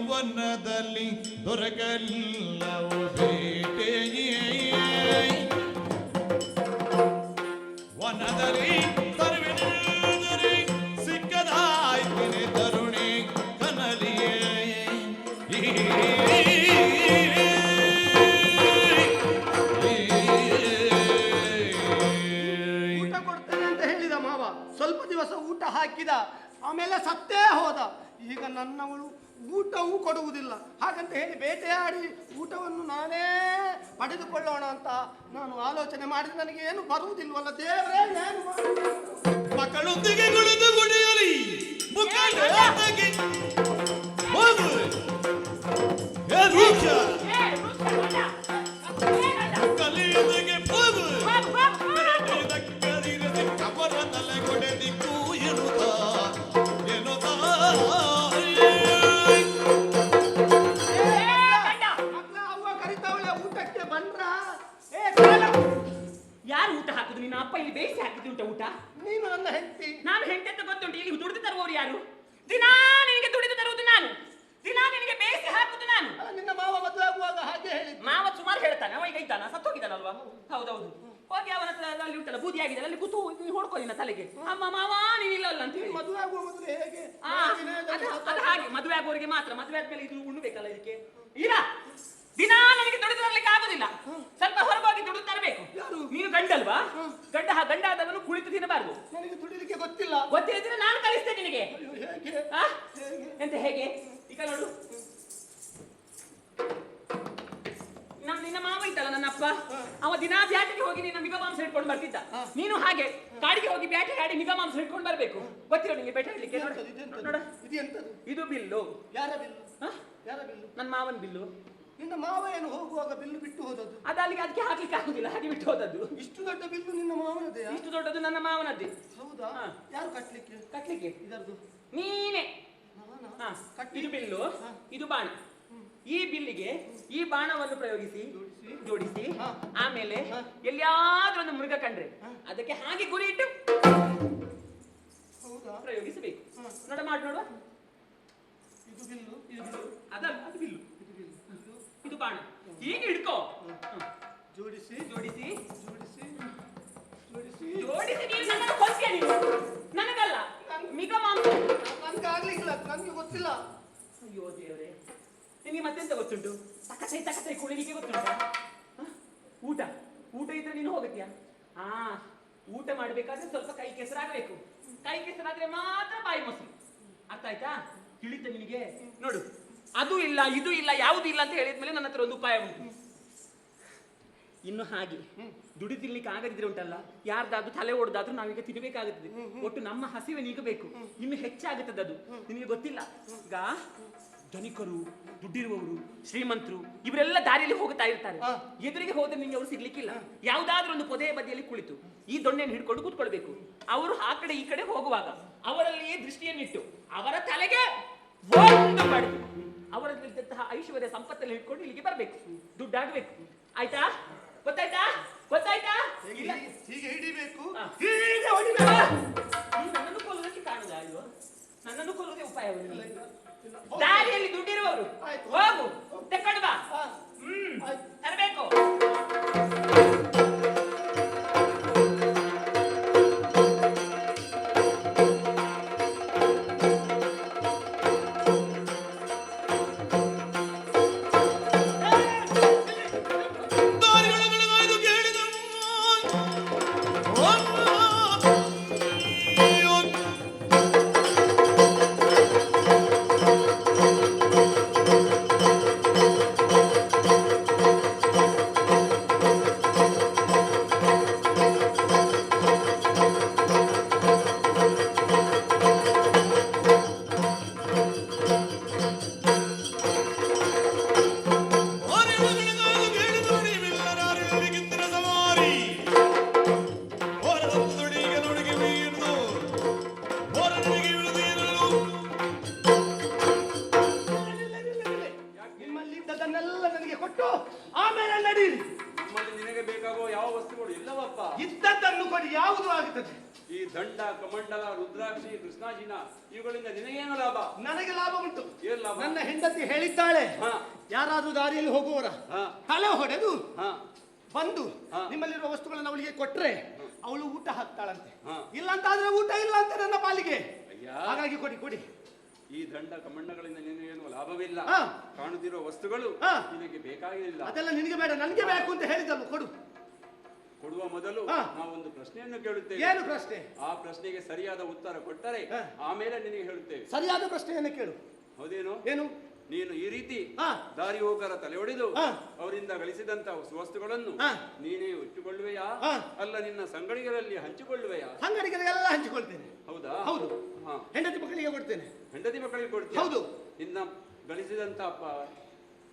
ವನದಲ್ಲಿ ದೊರಕಲಿಲ್ಲವು ಬೇಟೆಯೇ ವನದಲ್ಲಿ ತರುವಿನಲ್ಲಿ ಸಿಕ್ಕದಾಯ್ತಿನಿ ತರುಣಿ ಕನಲಿಯೇ ಊಟ ಕೊಡ್ತೇನೆ ಅಂತ ಹೇಳಿದ ಮಾವ, ಸ್ವಲ್ಪ ದಿವಸ ಊಟ ಹಾಕಿದ, ಆಮೇಲೆ ಸತ್ತೇ ಹೋದ. ಈಗ ನನ್ನವಳು ಊಟವೂ ಕೊಡುವುದಿಲ್ಲ. ಹಾಗಂತ ಹೇಳಿ ಬೇಟೆಯಾಡಿ ಊಟವನ್ನು ನಾನೇ ಪಡೆದುಕೊಳ್ಳೋಣ ಅಂತ ನಾನು ಆಲೋಚನೆ ಮಾಡಿದ್ರೆ ನನಗೆ ಏನು ಬರುವುದಿಲ್ವಲ್ಲ ದೇವರೇ. ಏನು ಮಕ್ಕಳೊಂದಿಗೆ ಕುಳಿತು ಕುಡಿಯಲಿ ಮುಖಂಡಗೆ ಹೋಗು ಕಲಿಯುವುದಕ್ಕೆ ಹೋಗು ಅವರ ತಲೆ ಕೊಡೆದಿಕ್ಕೂ ಎನ್ನುತ್ತ ಯಾರು ಊಟ ಹಾಕುದು? ನಿನ್ನ ಅಪ್ಪ ಇಲ್ಲಿ ಬೇಯಿಸಿ ಹಾಕಿದ್ದು ಉಂಟ ಊಟ? ನೀನು ನನ್ನ ಹೆಂಡತಿ. ನಾನು ಹೆಂಡತಿ ಅಂತ ಗೊತ್ತುಂಟು. ಇಲ್ಲಿ ದುಡಿದು ತರುವವರು ಯಾರು? ದಿನಾ ನಿನಗೆ ದುಡಿದು ತರುವುದು ನಾನು, ದಿನಾ ನಿನಗೆ ಬೇಯಿಸಿ ಹಾಕುದು ನಾನು. ನಿನ್ನ ಮಾವ ಮದುವೆ ಆಗುವಾಗ ಹಾಗೆ ಹೇಳಿ. ಮಾವ ಸುಮಾರು ಹೇಳ್ತಾನೆ, ಅವ ಈಗ ಇದ್ದಾನ, ಸತ್ತೋಗಿದ್ದಾನಲ್ವಾ? ಹೌದೌದು. ಹೋಗಿ ಅವನ ಅಲ್ಲಿ ಉಂಟಲ್ಲ ಬೂದಿ ಆಗಿದೆ, ಅಲ್ಲಿ ಕೂತು ಹೊಡ್ಕೊ ನಿನ್ನ ತಲೆಗೆ, ಅಮ್ಮ ಮಾವ ನೀನಿಲ್ಲ ಅಲ್ಲ ಅಂತ ಹೇಳಿ. ಮದುವೆ ಆಗುವ ಮೊದಲು ಹೇಗೆ? ಅದು ಹಾಗೆ ಮದುವೆ ಆಗುವವರಿಗೆ ಮಾತ್ರ. ಮದುವೆ ಆದ್ಮೇಲೆ ಇದು ಉಣ್ಬೇಕಲ್ಲ ಇದಕ್ಕೆ. ಇಲ್ಲ, ದಿನಾ ನನಗೆ ದುಡಿದು ತರಲಿಕ್ಕೆ ಆಗುದಿಲ್ಲ. ಸ್ವಲ್ಪ ಹೊರಗೋಗಿ ದುಡಿದು ತರಬೇಕು. ನೀನು ಗಂಡಲ್ವಾ? ಗಂಡ ಆದವನು ಕುಳಿತು ತಿನ್ನಬಾರದು. ನನಗೆ ದುಡಿಲಿಕ್ಕೆ ಗೊತ್ತಿಲ್ಲ. ಗೊತ್ತಿಲ್ಲದ್ರೆ ನಾನು ಕಲಿಸ್ತೇನೆ ನಿನಗೆ. ಎಂತ ಹೇಗೆ? ಈಗ ನೋಡು, ನಿನ್ನ ಮಾವ ಇದ್ದಲ್ಲ ನನ್ನ ಅಪ್ಪ, ಅವ ದಿನಾ ಬ್ಯಾಟಿಗೆ ಹೋಗಿ ನಿನ್ನ ಮಿಗ ಮಾಂಸ ಹಿಡ್ಕೊಂಡು ಬರ್ತಿದ್ದ. ನೀನು ಹಾಗೆ ಕಾಡಿಗೆ ಹೋಗಿ ಬ್ಯಾಟೆ ಆಡಿ ಮಿಗ ಮಾಂಸ ಹಿಡ್ಕೊಂಡು ಬರ್ಬೇಕು. ಗೊತ್ತಿರೋ ನಿಮಗೆ ಬೇಟೆ ಹಿಡ್ಲಿಕ್ಕೆ? ನೋಡ, ಇದು ಬಿಲ್ಲು. ಯಾರ ಬಿಲ್ಲು? ಯಾರ ಬಿಲ್ಲು? ನನ್ನ ಮಾವನ ಬಿಲ್ಲು. ನಿನ್ನ ಮಾವ ಏನು ಹೋಗುವಾಗ ಬಿಲ್ಲು ಬಿಟ್ಟು ಹೋದದ್ದು? ಅದು ಅಲ್ಲಿಗೆ ಅದಕ್ಕೆ ಹಾಕ್ಲಿಕ್ಕೆ ಆಗುದಿಲ್ಲ, ಹಾಗೆ ಬಿಟ್ಟು ಹೋದದ್ದು. ಇಷ್ಟು ದೊಡ್ಡ ಬಿಲ್ಲು ನಿನ್ನ ಮಾವನದೇ? ಇಷ್ಟು ದೊಡ್ಡದು ನನ್ನ ಮಾವನದ್ದೇ. ಹೌದಾ? ಯಾರು ಕಟ್ಲಿಕ್ಕೆ ಇದರದು? ನೀನೆ. ಇದು ಬಿಲ್ಲು, ಇದು ಬಾಣ. ಈ ಬಿಲ್ಲಿಗೆ ಈ ಬಾಣವನ್ನು ಪ್ರಯೋಗಿಸಿ ಜೋಡಿಸಿ ಆಮೇಲೆ ಎಲ್ಲಿಯಾದ್ರೂ ಒಂದು ಮೃಗ ಕಂಡ್ರೆ ಅದಕ್ಕೆ ಹಾಗೆ ಗುರಿ ಇಟ್ಟು ಪ್ರಯೋಗಿಸಬೇಕು. ನೋಡ, ಮಾಡಿ ನೋಡುವ. ಇದು ಬಿಲ್ಲು, ಅದಲ್ಲ, ಅದು ಬಿಲ್ಲು, ಇದು ಬಾಣ. ಹೀಗೆ ಹಿಡ್ಕೋ. ಜೋಡಿಸಿ ಜೋಡಿಸಿ ಜೋಡಿಸಿ ಜೋಡಿಸಿ ಜೋಡಿಸಿ. ನೀನು ನನ್ನನ್ನು ಕೊಲ್ತೀಯ? ನೀನು ನನಗಲ್ಲ, ಮಿಗ ಮಾಂಸ. ನನ್ಗೆ ಆಗ್ಲಿಕ್ಕಿಲ್ಲ, ನನ್ಗೆ ಗೊತ್ತಿಲ್ಲ. ಅಯ್ಯೋ ದೇವ್ರೆ, ನಿನಗೆ ಮತ್ತೆಂತ ಗೊತ್ತುಂಟು? ತಕಸೈ ಕುಳಿಲಿಕ್ಕೆ ಗೊತ್ತುಂಟ? ಊಟ ಇದ್ರೆ ನೀನು ಹೋಗತ್ಯಾ? ಊಟ ಮಾಡ್ಬೇಕಾದ್ರೆ ಸ್ವಲ್ಪ ಕೈ ಕೆಸರಾಗಬೇಕು. ಕೈ ಕೆಸರಾದ್ರೆ ಮಾತ್ರ ಬಾಯಿ ಮೊಸರು. ಅರ್ಥ ಆಯ್ತಾ? ತಿಳಿತ ನಿನಗೆ? ನೋಡು, ಅದು ಇಲ್ಲ ಇದು ಇಲ್ಲ ಯಾವುದು ಇಲ್ಲ ಅಂತ ಹೇಳಿದ್ಮೇಲೆ ನನ್ನ ಹತ್ರ ಒಂದು ಉಪಾಯ ಉಂಟು. ಇನ್ನು ಹಾಗೆ ದುಡಿತಿರ್ಲಿಕ್ಕೆ ಆಗದಿದ್ರೆ ಉಂಟಲ್ಲ, ಯಾರ್ದಾದ್ರೂ ತಲೆ ಓಡ್ದಾದ್ರೂ ನಾವೀಗ ತಿನ್ನಬೇಕಾಗುತ್ತದೆ. ಒಟ್ಟು ನಮ್ಮ ಹಸಿವೆ ನೀಗಬೇಕು. ಇನ್ನು ಹೆಚ್ಚಾಗುತ್ತದೆ ಅದು. ನಿನಗೆ ಗೊತ್ತಿಲ್ಲ, ಈಗ ಧನಿಕರು, ದುಡ್ಡಿರುವವರು, ಶ್ರೀಮಂತರು ಇವರೆಲ್ಲ ದಾರಿಯಲ್ಲಿ ಹೋಗುತ್ತಾ ಇರ್ತಾರೆ. ಎದುರಿಗೆ ಹೋದ್ರೆ ನಿಮಗೆ ಅವರು ಸಿಗ್ಲಿಕ್ಕಿಲ್ಲ. ಯಾವ್ದಾದ್ರೂ ಒಂದು ಪೊದೆಯ ಬದಿಯಲ್ಲಿ ಕುಳಿತು ಈ ದೊಣ್ಣೆಯನ್ನು ಹಿಡ್ಕೊಂಡು ಕೂತ್ಕೊಳ್ಬೇಕು. ಅವರು ಆ ಕಡೆ ಈ ಕಡೆ ಹೋಗುವಾಗ ಅವರಲ್ಲಿಯೇ ದೃಷ್ಟಿಯನ್ನಿಟ್ಟು ಅವರ ತಲೆಗೆ ಒಂದು ಬಡಿದು ಅವರಲ್ಲಿದ್ದಂತಹ ಐಶ್ವರ್ಯ ಸಂಪತ್ತಲ್ಲಿ ಹಿಡ್ಕೊಂಡು ಇಲ್ಲಿಗೆ ಬರ್ಬೇಕು. ದುಡ್ಡಾಗಬೇಕು. ಆಯ್ತಾ? ಗೊತ್ತಾಯ್ತಾ? ಹೀಗೆ ಹಿಡಿಬೇಕು. ನನ್ನನ್ನು ಕೊಲ್ಲುವುದಕ್ಕೆ ಕಾಣುದ? ಅಲ್ವಾ, ನನ್ನನ್ನು ಕೊಲ್ಲುವುದೇ ಉಪಾಯ. ದಾರಿಯಲ್ಲಿ ದುಡ್ಡಿರುವವರು ಹೋಗು, ತಕೊಂಡು ಬಾ. ತರಬೇಕು. ದಂಡ ಕಮಂಡಲ ರುದ್ರಾಕ್ಷಿ ಕೃಷ್ಣಾಜಿನ ಇವುಗಳಿಂದ ನಿನಗೇನು ಲಾಭ? ನನಗೆ ಲಾಭ ಉಂಟು. ಏನ್ ಲಾಭ? ನನ್ನ ಹೆಂಡತಿ ಹೇಳಿದ್ದಾಳೆ, ಹಾ. ಯಾರಾದ್ರೂ ದಾರಿಯಲ್ಲಿ ಹೋಗುವವರ ಹಾ. ತಲೆ ಹೊಡೆದು ಹಾ. ಬಂದು ಹಾ. ನಿಮ್ಮಲ್ಲಿರುವ ವಸ್ತುಗಳನ್ನು ಅವಳಿಗೆ ಕೊಟ್ರೆ ಅವಳು ಊಟ ಹಾಕ್ತಾಳಂತೆ. ಹಾ. ಇಲ್ಲ ಅಂತ ಆದ್ರೆ ಊಟ ಇಲ್ಲ ಅಂತ ನನ್ನ ಪಾಲಿಗೆ. ಅಯ್ಯ. ಹಾಗಾಗಿ ಕೊಡಿ ಕೊಡಿ. ಈ ದಂಡ ಕಮಂಡಗಳಿಂದ ನಿನಗೇನು ಲಾಭವಿಲ್ಲ. ಹಾ. ಕಾಣುತ್ತಿರುವ ವಸ್ತುಗಳು ಹಾ. ನಿನಗೆ ಬೇಕಾಗಿಲ್ಲ. ಅದೆಲ್ಲ ನಿನಗೆ ಬೇಡ, ನನಗೆ ಬೇಕು ಅಂತ ಹೇಳಿದಳು. ಕೊಡು. ಕೊಡುವ ಮೊದಲು ಹಾ. ನಾವೊಂದು ಪ್ರಶ್ನೆಯನ್ನು ಕೇಳುತ್ತೇವೆ. ಏನು ಪ್ರಶ್ನೆ? ಆ ಪ್ರಶ್ನೆಗೆ ಸರಿಯಾದ ಉತ್ತರ ಕೊಟ್ಟರೆ ಹಾ. ಆಮೇಲೆ ನಿನಗೆ ಹೇಳುತ್ತೇವೆ. ಸರಿಯಾದ ಪ್ರಶ್ನೆಯನ್ನು ಕೇಳು. ಹೌದೇನು? ಏನು? ನೀನು ಈ ರೀತಿ ಹಾ. ದಾರಿ ಹೋಗರ ತಲೆ ಹೊಡೆದು ಹಾ. ಅವರಿಂದ ಗಳಿಸಿದಂತ ವಸ್ತುಗಳನ್ನು ಹಾ. ನೀನೇ ಇಟ್ಟುಕೊಳ್ಳುವೆಯಾ? ಹಾ. ಅಲ್ಲ ನಿನ್ನ ಸಂಗಡಿಗರಲ್ಲಿ ಹಂಚಿಕೊಳ್ಳುವೆಯಾ? ಸಂಗಡಿಗರಿಗೆಲ್ಲ ಹಂಚಿಕೊಳ್ತೇನೆ. ಹೌದಾ? ಹೌದು. ಹಾ. ಹೆಂಡತಿ ಮಕ್ಕಳಿಗೆ ಕೊಡ್ತೇನೆ. ಹೆಂಡತಿ ಮಕ್ಕಳಿಗೆ ಕೊಡ್ತೀಯ? ಹೌದು. ನಿನ್ನ ಗಳಿಸಿದಂತ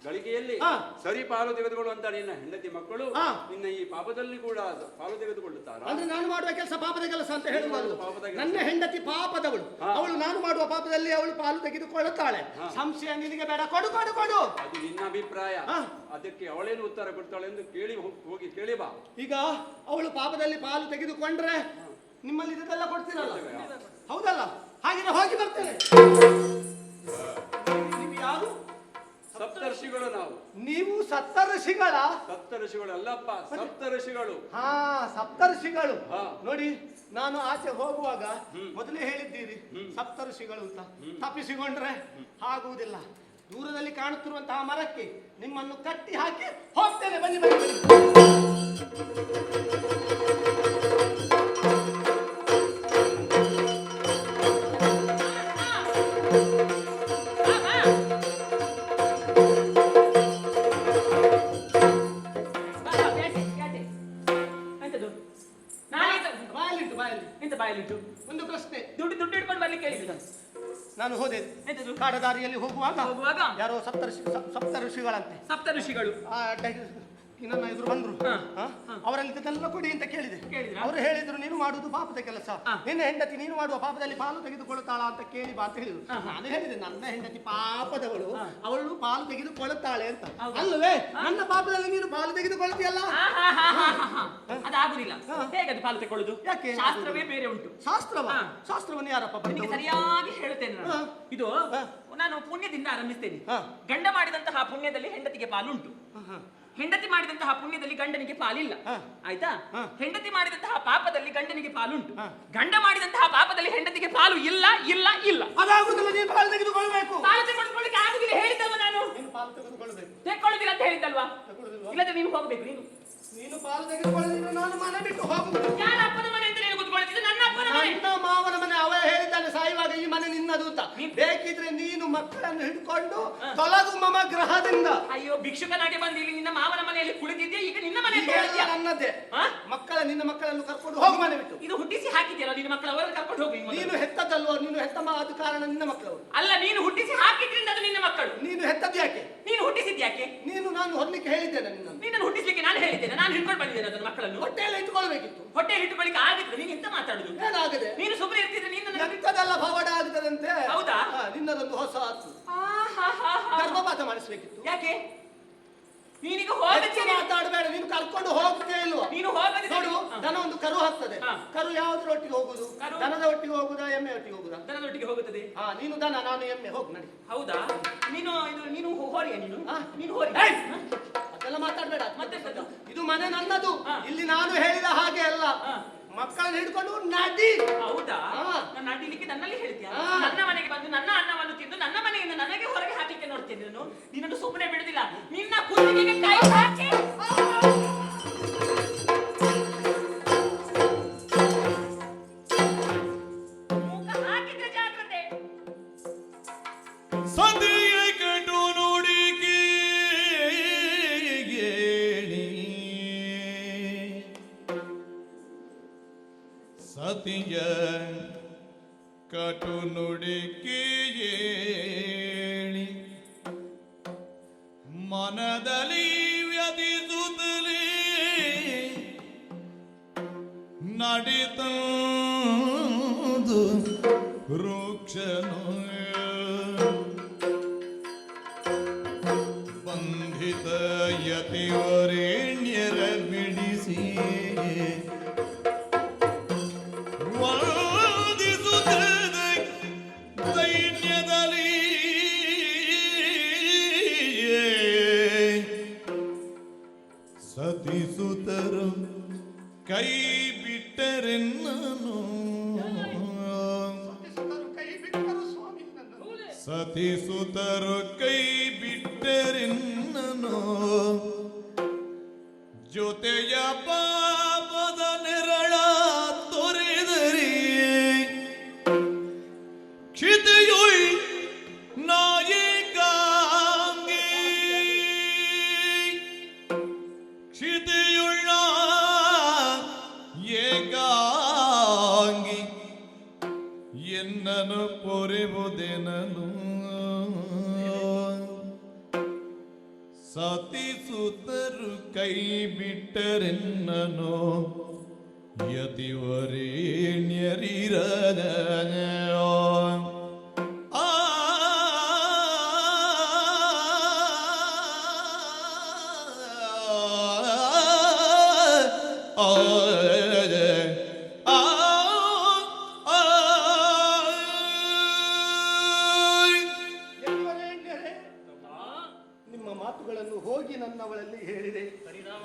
ಗಳಿಗೆಯಲ್ಲಿ ಹಾ. ಸರಿ ಪಾಲು ತೆಗೆದುಕೊಳ್ಳುವಂತ ನಿನ್ನ ಹೆಂಡತಿ ಮಕ್ಕಳು ಹಾ. ನಿನ್ನ ಈ ಪಾಪದಲ್ಲಿ ಕೂಡ ಪಾಲು ತೆಗೆದುಕೊಳ್ಳುತ್ತಾರ? ಅಂದ್ರೆ ನಾನು ಮಾಡುವ ಕೆಲಸ ಪಾಪದ ಕೆಲಸ ಅಂತ ಹೇಳುವುದು. ಪಾಪದ ಕೆಲಸ. ನನ್ನ ಹೆಂಡತಿ ಪಾಪದವಳು. ಹಾ. ಅವಳು ನಾನು ಮಾಡುವ ಪಾಪದಲ್ಲಿ ಅವಳು ಪಾಲು ತೆಗೆದುಕೊಳ್ಳುತ್ತಾಳೆ. ಹಾ. ಸಂಶಯ ನಿನಗೆ ಬೇಡ. ಕೊಡು ಕೊಡು ಕೊಡು. ಅದು ನಿನ್ನ ಅಭಿಪ್ರಾಯ. ಹಾ. ಅದಕ್ಕೆ ಅವಳೇನು ಉತ್ತರ ಕೊಡ್ತಾಳೆ ಎಂದು ಕೇಳಿ ಹೋಗಿ ಕೇಳಿ ಬಾ. ಈಗ ಅವಳು ಪಾಪದಲ್ಲಿ ಪಾಲು ತೆಗೆದುಕೊಂಡ್ರೆ ನಿಮ್ಮಲ್ಲಿ ಇದೆಲ್ಲ ಕೊಡ್ತೀರಲ್ಲ, ಹೌದಲ್ಲ? ಹಾಗೆ ಹೋಗಿ ಬರ್ತೇನೆ. ನೀವು ಯಾರು? ಸಪ್ತರ್ಷಿಗಳು ನಾವು. ನೀವು ಸಪ್ತರ್ಷಿಗಳ? ಸಪ್ತರ್ಷಿಗಳು ಅಲ್ಲಪ್ಪ, ಸಪ್ತರ್ಷಿಗಳು. ಹಾ, ಸಪ್ತರ್ಷಿಗಳು. ಹಾ. ನೋಡಿ, ನಾನು ಆಚೆ ಹೋಗುವಾಗ ಮೊದಲೇ ಹೇಳಿದ್ದೀರಿ ಸಪ್ತರ್ಷಿಗಳು ಅಂತ. ತಪ್ಪಿಸಿಕೊಂಡ್ರೆ ಆಗುವುದಿಲ್ಲ. ದೂರದಲ್ಲಿ ಕಾಣುತ್ತಿರುವಂತಹ ಮರಕ್ಕೆ ನಿಮ್ಮನ್ನು ಕಟ್ಟಿ ಹಾಕಿ ಹೋಗ್ತೇನೆ. ಬನ್ನಿ ಬನ್ನಿ ಬನ್ನಿ. ಬಾಯಲ್ಲಿಟ್ಟು ಬಾಯಲ್ಲಿ ಎಂತ ಬಾಯಲ್ಲಿಟ್ಟು? ಒಂದು ಪ್ರಶ್ನೆ. ದುಡ್ಡು ಇಟ್ಕೊಂಡು ಬರ್ಲಿಕ್ಕೆ ಹೇಳಿದ್ರು. ನಾನು ಹೋದೆ ಎಂತದು? ಕಾಡದಾರಿಯಲ್ಲಿ ಹೋಗುವಾಗ ಯಾರೋ ಸಪ್ತ ಋಷಿಗಳಂತೆ. ಸಪ್ತ ಋಷಿಗಳು ನನ್ನ ಎದುರು ಬಂದ್ರು. ಹಾ. ಅವರಲ್ಲಿ ಇದನ್ನೆಲ್ಲ ಕೊಡಿ ಅಂತ ಕೇಳಿದೆ. ಕೇಳಿದ್ರಾ? ಅವರು ಹೇಳಿದ್ರು, ನೀನು ಮಾಡುವುದು ಪಾಪದ ಕೆಲಸ. ಹಾ. ನಿನ್ನ ಹೆಂಡತಿ ನೀನು ಮಾಡುವ ಪಾಪದಲ್ಲಿ ಪಾಲು ತೆಗೆದುಕೊಳ್ಳುತ್ತಾಳ ಅಂತ ಕೇಳಿ ಬಾ ಅಂತ ಹೇಳಿದ್ರು. ನಾನು ಹೇಳಿದೆ, ನನ್ನ ಹೆಂಡತಿ ಪಾಪದವಳು, ಅವಳು ಪಾಲು ತೆಗೆದುಕೊಳ್ಳುತ್ತಾಳೆ ಅಂತ. ಹೌದಾ? ಅಲ್ಲವೇ? ನನ್ನ ಪಾಪದಲ್ಲಿ ನೀನು ಪಾಲು ತೆಗೆದುಕೊಳ್ತೀಯಲ್ಲ? ಅದಾಗುದಿಲ್ಲ. ಹೇಗದು ಪಾಲು ತಗೊಳ್ಳುದು? ಯಾಕೆ? ಶಾಸ್ತ್ರವೇ ಬೇರೆ ಉಂಟು. ಶಾಸ್ತ್ರವ? ಹಾ. ಶಾಸ್ತ್ರವನ್ನು ಯಾರಪ್ಪ ನಿನಗೆ ಬರೆದವರು? ಸರಿಯಾಗಿ ಹೇಳುತ್ತೇನೆ ನಾನು. ಹಾ. ಇದು ಹಾ. ನಾನು ಪುಣ್ಯದಿಂದ ಆರಂಭಿಸ್ತೇನೆ. ಹಾ. ಗಂಡ ಮಾಡಿದಂತಹ ಪುಣ್ಯದಲ್ಲಿ ಹೆಂಡತಿಗೆ ಪಾಲುಂಟು. ಹೆಂಡತಿ ಮಾಡಿದಂತಹ ಪುಣ್ಯದಲ್ಲಿ ಗಂಡನಿಗೆ ಪಾಲಿಲ್ಲ. ಹಾ. ಆಯ್ತಾ? ಹಾ. ಹೆಂಡತಿ ಮಾಡಿದಂತಹ ಪಾಪದಲ್ಲಿ ಗಂಡನಿಗೆ ಪಾಲುಂಟು. ಹಾ. ಗಂಡ ಮಾಡಿದಂತಹ ಪಾಪದಲ್ಲಿ ಹೆಂಡತಿಗೆ ಪಾಲು ಇಲ್ಲ ಇಲ್ಲ ಇಲ್ಲ. ಅದಾಗುದಿಲ್ಲ, ನೀನು ಪಾಲು ತೆಗೆದುಕೊಳ್ಬೇಕು. ಪಾಲು ತೆಗೆದುಕೊಳ್ಳಿಕ್ಕೆ ಆಗುದಿಲ್ಲ ಹೇಳಿದ್ದಲ್ವ ನಾನು. ನೀನು ಪಾಲು ತೆಗೆದುಕೊಳ್ಬೇಕು. ತೆಕ್ಕೊಳ್ಳುದಿಲ್ಲ ಅಂತ ಹೇಳಿದ್ದಲ್ವಾ? ತೆಗೊಳ್ಳುದಿಲ್ವಾ? ಇಲ್ಲದ್ರೆ ನೀನು ಹೋಗಬೇಕು. ನೀನು ಪಾಲು ತೆಗೆದುಕೊಳ್ಳದಿದ್ರೆ ನಾನು ಮನೆ ಬಿಟ್ಟು ಹೋಗುವುದು. ಯಾರ ಅಪ್ಪನ ಮನೆ ಅಂತ ನೀನು ಕೂತ್ಕೊಳ್ಳಿದ್ದು? ನನ್ನ ಅಪ್ಪನ ಮನೆ. ನನ್ನ ಮಾವನ ಮನೆ. ಅವ ಹೇಳಿದ್ದಾನೆ ಸಾಯುವಾಗ ಈ ಮನೆ ನಿನ್ನದು ಅಂತ. ಬೇಕಿದ್ರೆ ನೀನು ಮಕ್ಕಳನ್ನು ಹಿಡ್ಕೊಂಡು ತೊಲಗು ಮಮ ಗ್ರಹದಿಂದ. ಅಯ್ಯೋ, ಭಿಕ್ಷುಕನಾಗಿ ಬಂದು ಇಲ್ಲಿ ನಿನ್ನ ಮಾವನ ಮನೆಯಲ್ಲಿ ಕುಳಿತಿದ್ಯಾ, ಈಗ ನಿನ್ನ ಮನೆ ಅಂತ ಈಗ ಹೇಳ್ತೀಯಾ? ನನ್ನದೇ. ಹಾ? ನಿನ್ನ ಮಕ್ಕಳನ್ನು ಕರ್ಕೊಂಡು ಹೋಗು ಮನೆ ಬಿಟ್ಟು. ಇದು ಹುಟ್ಟಿಸಿ ಹಾಕಿದ್ಯಲ್ಲ ನಿನ್ನ ಮಕ್ಕಳು, ಅವರನ್ನು ಕರ್ಕೊಂಡು ಹೋಗಿ. ನೀನು ಹೆತ್ತದಲ್ವೋ? ನೀನು ಹೆತ್ತ ಆದ ಕಾರಣ ನಿನ್ನ ಮಕ್ಕಳು. ಅಲ್ಲ, ನೀನು ಹುಟ್ಟಿಸಿ ಹಾಕಿದ್ರಿಂದ ಅದು ನಿನ್ನ ಮಕ್ಕಳು. ನೀನು ಹೆತ್ತದ್ದು ಯಾಕೆ? ನೀನು ಹುಟ್ಟಿಸಿದ್ ಯಾಕೆ? ನಾನು ಹೊರಲಿಕ್ಕೆ ಹೇಳಿದ್ದೇನೆ ನಿನ್ನನ್ನು. ನಿನ್ನನ್ನು ಹುಟ್ಟಿಸ್ಲಿಕ್ಕೆ ನಾನು ಹೇಳಿದ್ದೇನೆ. ನಾನು ಹಿಡ್ಕೊಂಡು ಬಂದಿದ್ದೇನೆ ಅದನ್ನ ಮಕ್ಕಳನ್ನು. ಹೊಟ್ಟೆಯಲ್ಲಿ ಇಟ್ಟುಕೊಳ್ಬೇಕಿತ್ತು. ಹೊಟ್ಟೆಯಲ್ಲಿ ಇಟ್ಟುಕೊಳ್ಳಿಕ್ಕೆ ಆಗಿತ್ತು. ನೀನು ಎಂತ ಮಾತಾಡುದು? ಏನಾಗದೆ? ನೀನು ಸುಮ್ಮನೆ ಇರ್ತಿದ್ರೆ ನೀನು ಎಂತದೆಲ್ಲ ಭವಡ ಆಗ್ತದಂತೆ. ಹೌದಾ? ನಿನ್ನದೊಂದು ಹೊಸ ಆತು. ಗರ್ಭಪಾತ ಮಾಡಿಸ್ಬೇಕಿತ್ತು. ಯಾಕೆ? ನೀನೀಗ ಹೆಚ್ಚು ಮಾತಾಡಬೇಡ. ನೀನು ಕರ್ಕೊಂಡು ಹೋಗ್ತೇ ಇಲ್ವಾ? ನೀನು ಹೋಗದೆ ನೋಡು, ದನ ಒಂದು ಕರು ಹಾಕ್ತದೆ. ಹಾ. ಕರು ಯಾವುದ್ರ ಒಟ್ಟಿಗೆ ಹೋಗುದು? ದನದ ಒಟ್ಟಿಗೆ ಹೋಗುದಾ, ಎಮ್ಮೆ ಒಟ್ಟಿಗೆ ಹೋಗುದಾ? ದನದೊಟ್ಟಿಗೆ ಹೋಗುತ್ತದೆ. ನೀನು ದನ, ನಾನು ಎಮ್ಮೆ. ಹೋಗು ನಡಿ. ಹೌದಾ? ನೀನು ಹೋರಿಯ? ನೀನು ಹೋರಿ. ಅದೆಲ್ಲ ಮಾತಾಡ್ಬೇಡ. ಮತ್ತೆ ಇದು ಮನೆ ನನ್ನದು. ಇಲ್ಲಿ ನಾನು ಹೇಳಿದ ಹಾಗೆ ಅಲ್ಲ. ಮಕ್ಕಳನ್ನು ಹಿಡ್ಕೊಂಡು ನಡಿ. ಹೌದಾ? ನಾನು ಅಡ್ಡಿಲಿಕ್ಕೆ ನನ್ನಲ್ಲಿ ಹೇಳ್ತೀಯ? ಹಾ. ನನ್ನ ಮನೆಗೆ ಬಂದು ನನ್ನ ಅನ್ನವನ್ನು ತಿಂದು ನನ್ನ ಮನೆಯಿಂದ ನನಗೆ ಹೊರಗೆ ಹಾಕಲಿಕ್ಕೆ ನೋಡ್ತೇನೆ ನಾನು. ನಿನ್ನನ್ನು ಸುಮ್ಮನೆ ಬಿಡುದಿಲ್ಲ. ನಿನ್ನ ಕುತ್ತಿಗೆಗೆ ಕೈ ಹಾಕಿ ಮುಖ ಹಾಕಿದ್ರೆ ಜಾಗ್ರತೆ. ಸತಿಯ ಕಟು ನುಡಿ ಕೇಳಿ, ಸತಿಯ ಕಟು ನುಡಿ ಕೇಳಿ ಮನದಲ್ಲಿ ವ್ಯತಿಸುತ್ತಲೇ ನಡಿತಂದು ವೃಕ್ಷನು ಬಂಧಿತ ಯತಿವರೇಣ್ಯರ ಬಿಡಿಸಿ ಸತಿಸುತರು ಕೈ ಬಿಟ್ಟರೆನ್ನನು ಜೊತೆಯ ಪಾಪದ ನೆರಳ ತೊರೆದರಿ ಕ್ಷಿತಿಯುಳ್ ನಾಯಿಗಾಂಗಿ ಕ್ಷಿತಿಯುಳ್ಳ ಏಕಾಂಗಿ ಎನ್ನನು ಪೊರೆಬುದೆನನು ಸತಿಸುತರು ಕೈ ಬಿಟ್ಟರೆನ್ನನು ಯತಿವರೇಣ್ಯರಿರ ಯತಿವರೇಣ್ಯರೇ, ನಿಮ್ಮ ಮಾತುಗಳನ್ನು ಹೋಗಿ ನನ್ನವಳಲ್ಲಿ ಹೇಳಿದೆ. ಪರಿಣಾಮ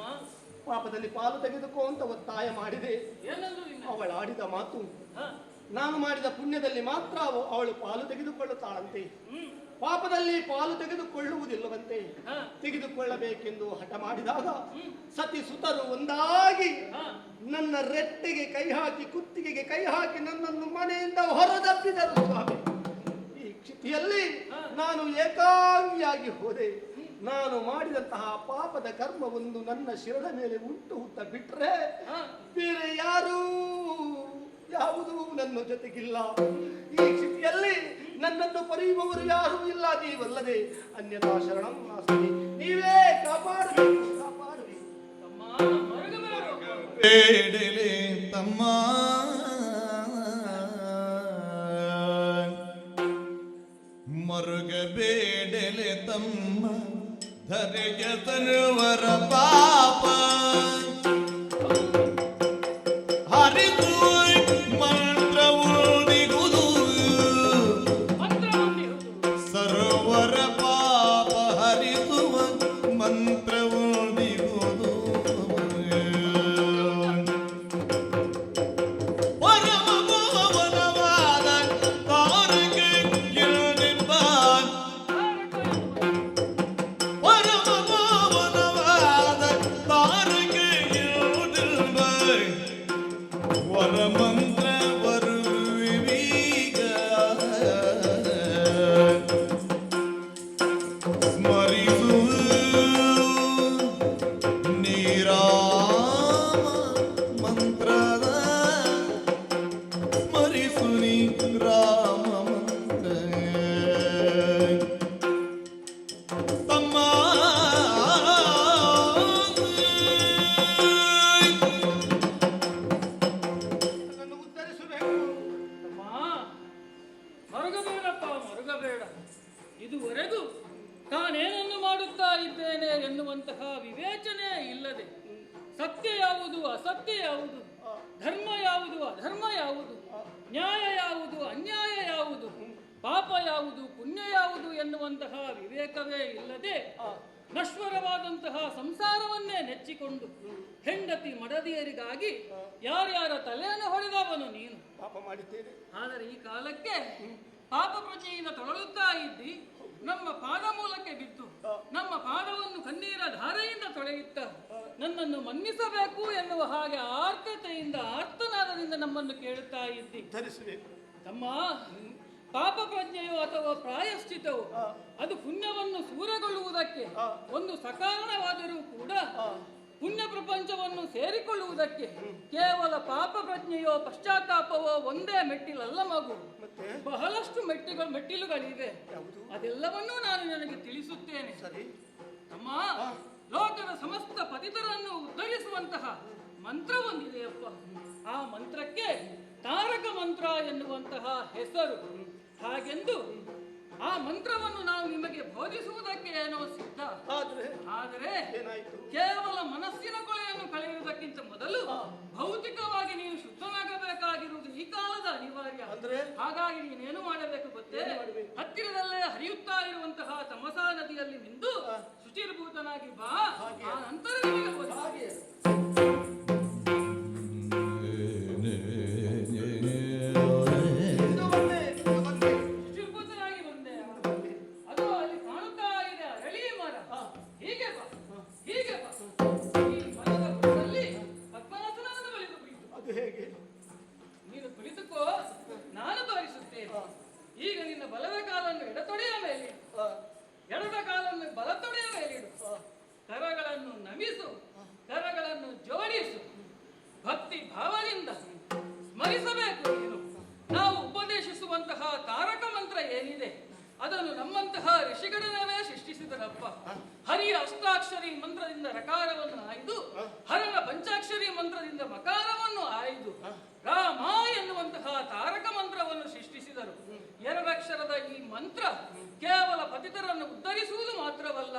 ಪಾಪದಲ್ಲಿ ಪಾಲು ತೆಗೆದುಕೋ ಅಂತ ಒತ್ತಾಯ ಮಾಡಿದೆ. ಏನಂದ್ರು ನಿನ್ನ ಅವಳು ಆಡಿದ ಮಾತು, ಹ? ನಾನು ಮಾಡಿದ ಪುಣ್ಯದಲ್ಲಿ ಮಾತ್ರ ಅವಳು ಪಾಲು ತೆಗೆದುಕೊಳ್ಳುತ್ತಾಳಂತೆ, ಹ್ಮ್. ಪಾಪದಲ್ಲಿ ಪಾಲು ತೆಗೆದುಕೊಳ್ಳುವುದಿಲ್ಲವಂತೆ. ಹ? ತೆಗೆದುಕೊಳ್ಳಬೇಕೆಂದು ಹಠ ಮಾಡಿದಾಗ ಹ್ಮ್. ಸತಿ ಸುತರು ಒಂದಾಗಿ ಹ? ನನ್ನ ರೆಟ್ಟೆಗೆ ಕೈ ಹಾಕಿ, ಕುತ್ತಿಗೆಗೆ ಕೈ ಹಾಕಿ ನನ್ನನ್ನು ಮನೆಯಿಂದ ಹೊರದಬ್ಬಿದರು ಸ್ವಾಮಿ. ಈ ಕ್ಷಿತಿಯಲ್ಲಿ ನಾನು ಏಕಾಂಗಿಯಾಗಿ ಹೋದೆ. ನಾನು ಮಾಡಿದಂತಹ ಪಾಪದ ಕರ್ಮವೊಂದು ನನ್ನ ಶಿರದ ಮೇಲೆ ಉಂಟು ಹುತ್ತ ಬಿಟ್ರೆ ಹ? ಬೇರೆ ಯಾವುದೂ ನನ್ನ ಜೊತೆಗಿಲ್ಲ. ಈ ಕ್ಷಿತಿಯಲ್ಲಿ ನನ್ನನ್ನು ಪರಿಯುವವರು ಯಾರೂ ಇಲ್ಲ, ನೀವಲ್ಲದೆ. ಅನ್ಯಥಾ ಶರಣಂ ನಾಸ್ತಿ. ನೀವೇ ಕಾಪಾಡಬೇಕು, ಕಾಪಾಡಬೇಕು. ತಮ್ಮ ಮರಗಬೇಡ. ಬೇಡಲೆ ತಮ್ಮ ಮರುಗಬೇಡಲೆ ತಮ್ಮ ಧರೆಯ ತರುವರ ಪಾಪ ಹರಿದು ಮಂತ್ರವು ನಿಗುದು ಮಂತ್ರವನ್ನೇ ಹೊತ್ತು. ಸರ್ವರ ಪಾಪ ಹರಿಸುವ ಮಂತ್ರವು ನಿಗುದು ಪರಮ ಭುವನವಾದ ತಾರಕೆ ಇರನೆಂಬ ಪರಮ ಭುವನವಾದ ತಾರಕೆ ಇರುವುದಿಲ್ಲ ವರ ಮಂತ್ರ ಬರುವೀಗ ಸ್ಮರಿಸು ನೀರಾಮ ಮಂತ್ರದ ಸ್ಮರಿಸು ನೀ ರಾಮ ಮಂತ್ರ ತಮ್ಮ ನನ್ನನ್ನು ಉದ್ಧರಿಸಬೇಕು. ತಮ್ಮ ಮರುಗಬೇಡಪ್ಪ, ಮರುಗಬೇಡ. ಇದುವರೆಗೂ ತಾನೇನನ್ನು ಮಾಡುತ್ತಾ ಇದ್ದೇನೆ ಎನ್ನುವಂತಹ ವಿವೇಚನೆ ಇಲ್ಲದೆ ಸತ್ಯ ಯಾವುದು, ಅಸತ್ಯ ಯಾವುದು, ಧರ್ಮ ಯಾವುದು, ಅಧರ್ಮ ಯಾವುದು, ನ್ಯಾಯ ಯಾವುದು, ಅನ್ಯಾಯ ಯಾವುದು, ಪಾಪ ಯಾವುದು, ಪುಣ್ಯ ಯಾವುದು ಎನ್ನುವಂತಹ ವಿವೇಕವೇ ಇಲ್ಲದೆ ನಶ್ವರವಾದಂತಹ ಸಂಸಾರವನ್ನೇ ನೆಚ್ಚಿಕೊಂಡು ಹೆಂಡತಿ ಮಡದಿಯರಿಗಾಗಿ ಯಾರ್ಯಾರ ತಲೆಯನ್ನು ಹೊಡೆದವನು ನೀನು. ಪಾಪ ಮಾಡಿದ್ದೇನೆ. ಆದರೆ ಈ ಕಾಲಕ್ಕೆ ಪಾಪ ಪ್ರಜ್ಞೆಯಿಂದ ತೊಳಲುತ್ತಾ ಇದ್ದಿ ನಮ್ಮ ಪಾದ ಮೂಲಕ್ಕೆ ಬಿದ್ದು ನಮ್ಮ ಪಾದವನ್ನು ಕಣ್ಣೀರ ಧಾರೆಯಿಂದ ತೊಳೆಯುತ್ತ ನನ್ನನ್ನು ಮನ್ನಿಸಬೇಕು ಎನ್ನುವ ಹಾಗೆ ಆರ್ತತೆಯಿಂದ ಆರ್ತನಾದದಿಂದ ನಮ್ಮನ್ನು ಕೇಳುತ್ತಾ ಇದ್ದಿ. ಧರಿಸಬೇಕು. ತಮ್ಮ ಪಾಪ ಪ್ರಜ್ಞೆಯೋ ಅಥವಾ ಪ್ರಾಯಶ್ಚಿತವು ಅದು ಪುಣ್ಯವನ್ನು ಸೂರೆಗೊಳ್ಳುವುದಕ್ಕೆ ಒಂದು ಸಕಾರಣವಾದರೂ ಕೂಡ ಪುಣ್ಯ ಪ್ರಪಂಚವನ್ನು ಸೇರಿಕೊಳ್ಳುವುದಕ್ಕೆ ಕೇವಲ ಪಾಪ ಪ್ರಜ್ಞೆಯೋ ಪಶ್ಚಾತ್ತಾಪವೋ ಒಂದೇ ಮೆಟ್ಟಿಲಲ್ಲ ಮಗು. ಮತ್ತೆ ಬಹಳಷ್ಟು ಮೆಟ್ಟಿಲುಗಳಿವೆ. ಅದೆಲ್ಲವನ್ನೂ ನಾನು ನನಗೆ ತಿಳಿಸುತ್ತೇನೆ. ಸರಿ. ತಮ್ಮ ಲೋಕದ ಸಮಸ್ತ ಪತಿತರನ್ನು ಉದ್ಧರಿಸುವಂತಹ ಮಂತ್ರ ಒಂದಿದೆಯಪ್ಪ. ಆ ಮಂತ್ರಕ್ಕೆ ತಾರಕ ಮಂತ್ರ ಎನ್ನುವಂತಹ ಹೆಸರು. ಹಾಗೆಂದು ಆ ಮಂತ್ರವನ್ನು ನಾವು ನಿಮಗೆ ಬೋಧಿಸುವುದಕ್ಕೆ ಏನೋ ಸಿದ್ಧ. ಆದರೆ ಏನಾಯ್ತು? ಕೇವಲ ಮನಸ್ಸಿನ ಕೊಳೆಯನ್ನು ಕಳೆಯುವುದಕ್ಕಿಂತ ಮೊದಲು ಭೌತಿಕವಾಗಿ ನೀವು ಶುದ್ಧನಾಗಬೇಕಾಗಿರುವುದು ಈ ಕಾಲದ ಅನಿವಾರ್ಯ. ಅಂದ್ರೆ? ಹಾಗಾಗಿ ನೀನೇನು ಮಾಡಬೇಕು ಗೊತ್ತೇ? ಹತ್ತಿರದಲ್ಲೇ ಹರಿಯುತ್ತಾ ಇರುವಂತಹ ತಮಸಾ ನದಿಯಲ್ಲಿ ನಿಂತು ಶುಚಿರ್ಭೂತನಾಗಿ ಬಾ. ಆ ನಂತರ ನಿನಗೆ ಗೊತ್ತು. ಹಾಗೆ ಇದು ಬಂದೆ, ಇದು ಬಂದೆ. ಶುಚಿರ್ಭೂತನಾಗಿ ಬಂದೆ. ಈಗ ನಿನ್ನ ಬಲದ ಕಾಲನ್ನು ಎಡತೊಡೆಯ ಮೇಲಿಡು, ಎಡದ ಕಾಲನ್ನು ಬಲತೊಡೆಯ ಮೇಲಿಡು, ಕರಗಳನ್ನು ನಮಿಸು, ಕರಗಳನ್ನು ಜೋಡಿಸು, ಭಕ್ತಿ ಭಾವದಿಂದ ಸ್ಮರಿಸಬೇಕು. ನೀನು ನಾವು ಉಪದೇಶಿಸುವಂತಹ ತಾರಕ ಮಂತ್ರ ಏನಿದೆ ಅದನ್ನು ನಮ್ಮಂತಹ ಋಷಿಗಣವೇ ಸೃಷ್ಟಿಸಿದರಪ್ಪ. ಹರಿಯ ಅಷ್ಟಾಕ್ಷರಿ ಮಂತ್ರದಿಂದ ರಕಾರವನ್ನು ಆಯ್ದು, ಹರನ ಪಂಚಾಕ್ಷರಿ ಮಂತ್ರದಿಂದ ಮಕಾರವನ್ನು ಆಯ್ದು, ರಾಮ ಎನ್ನುವಂತಹ ತಾರಕ ಮಂತ್ರವನ್ನು ಸೃಷ್ಟಿಸಿದರು. ಎರಡಕ್ಷರದ ಈ ಮಂತ್ರ ಕೇವಲ ಪತಿತರನ್ನು ಉದ್ಧರಿಸುವುದು ಮಾತ್ರವಲ್ಲ,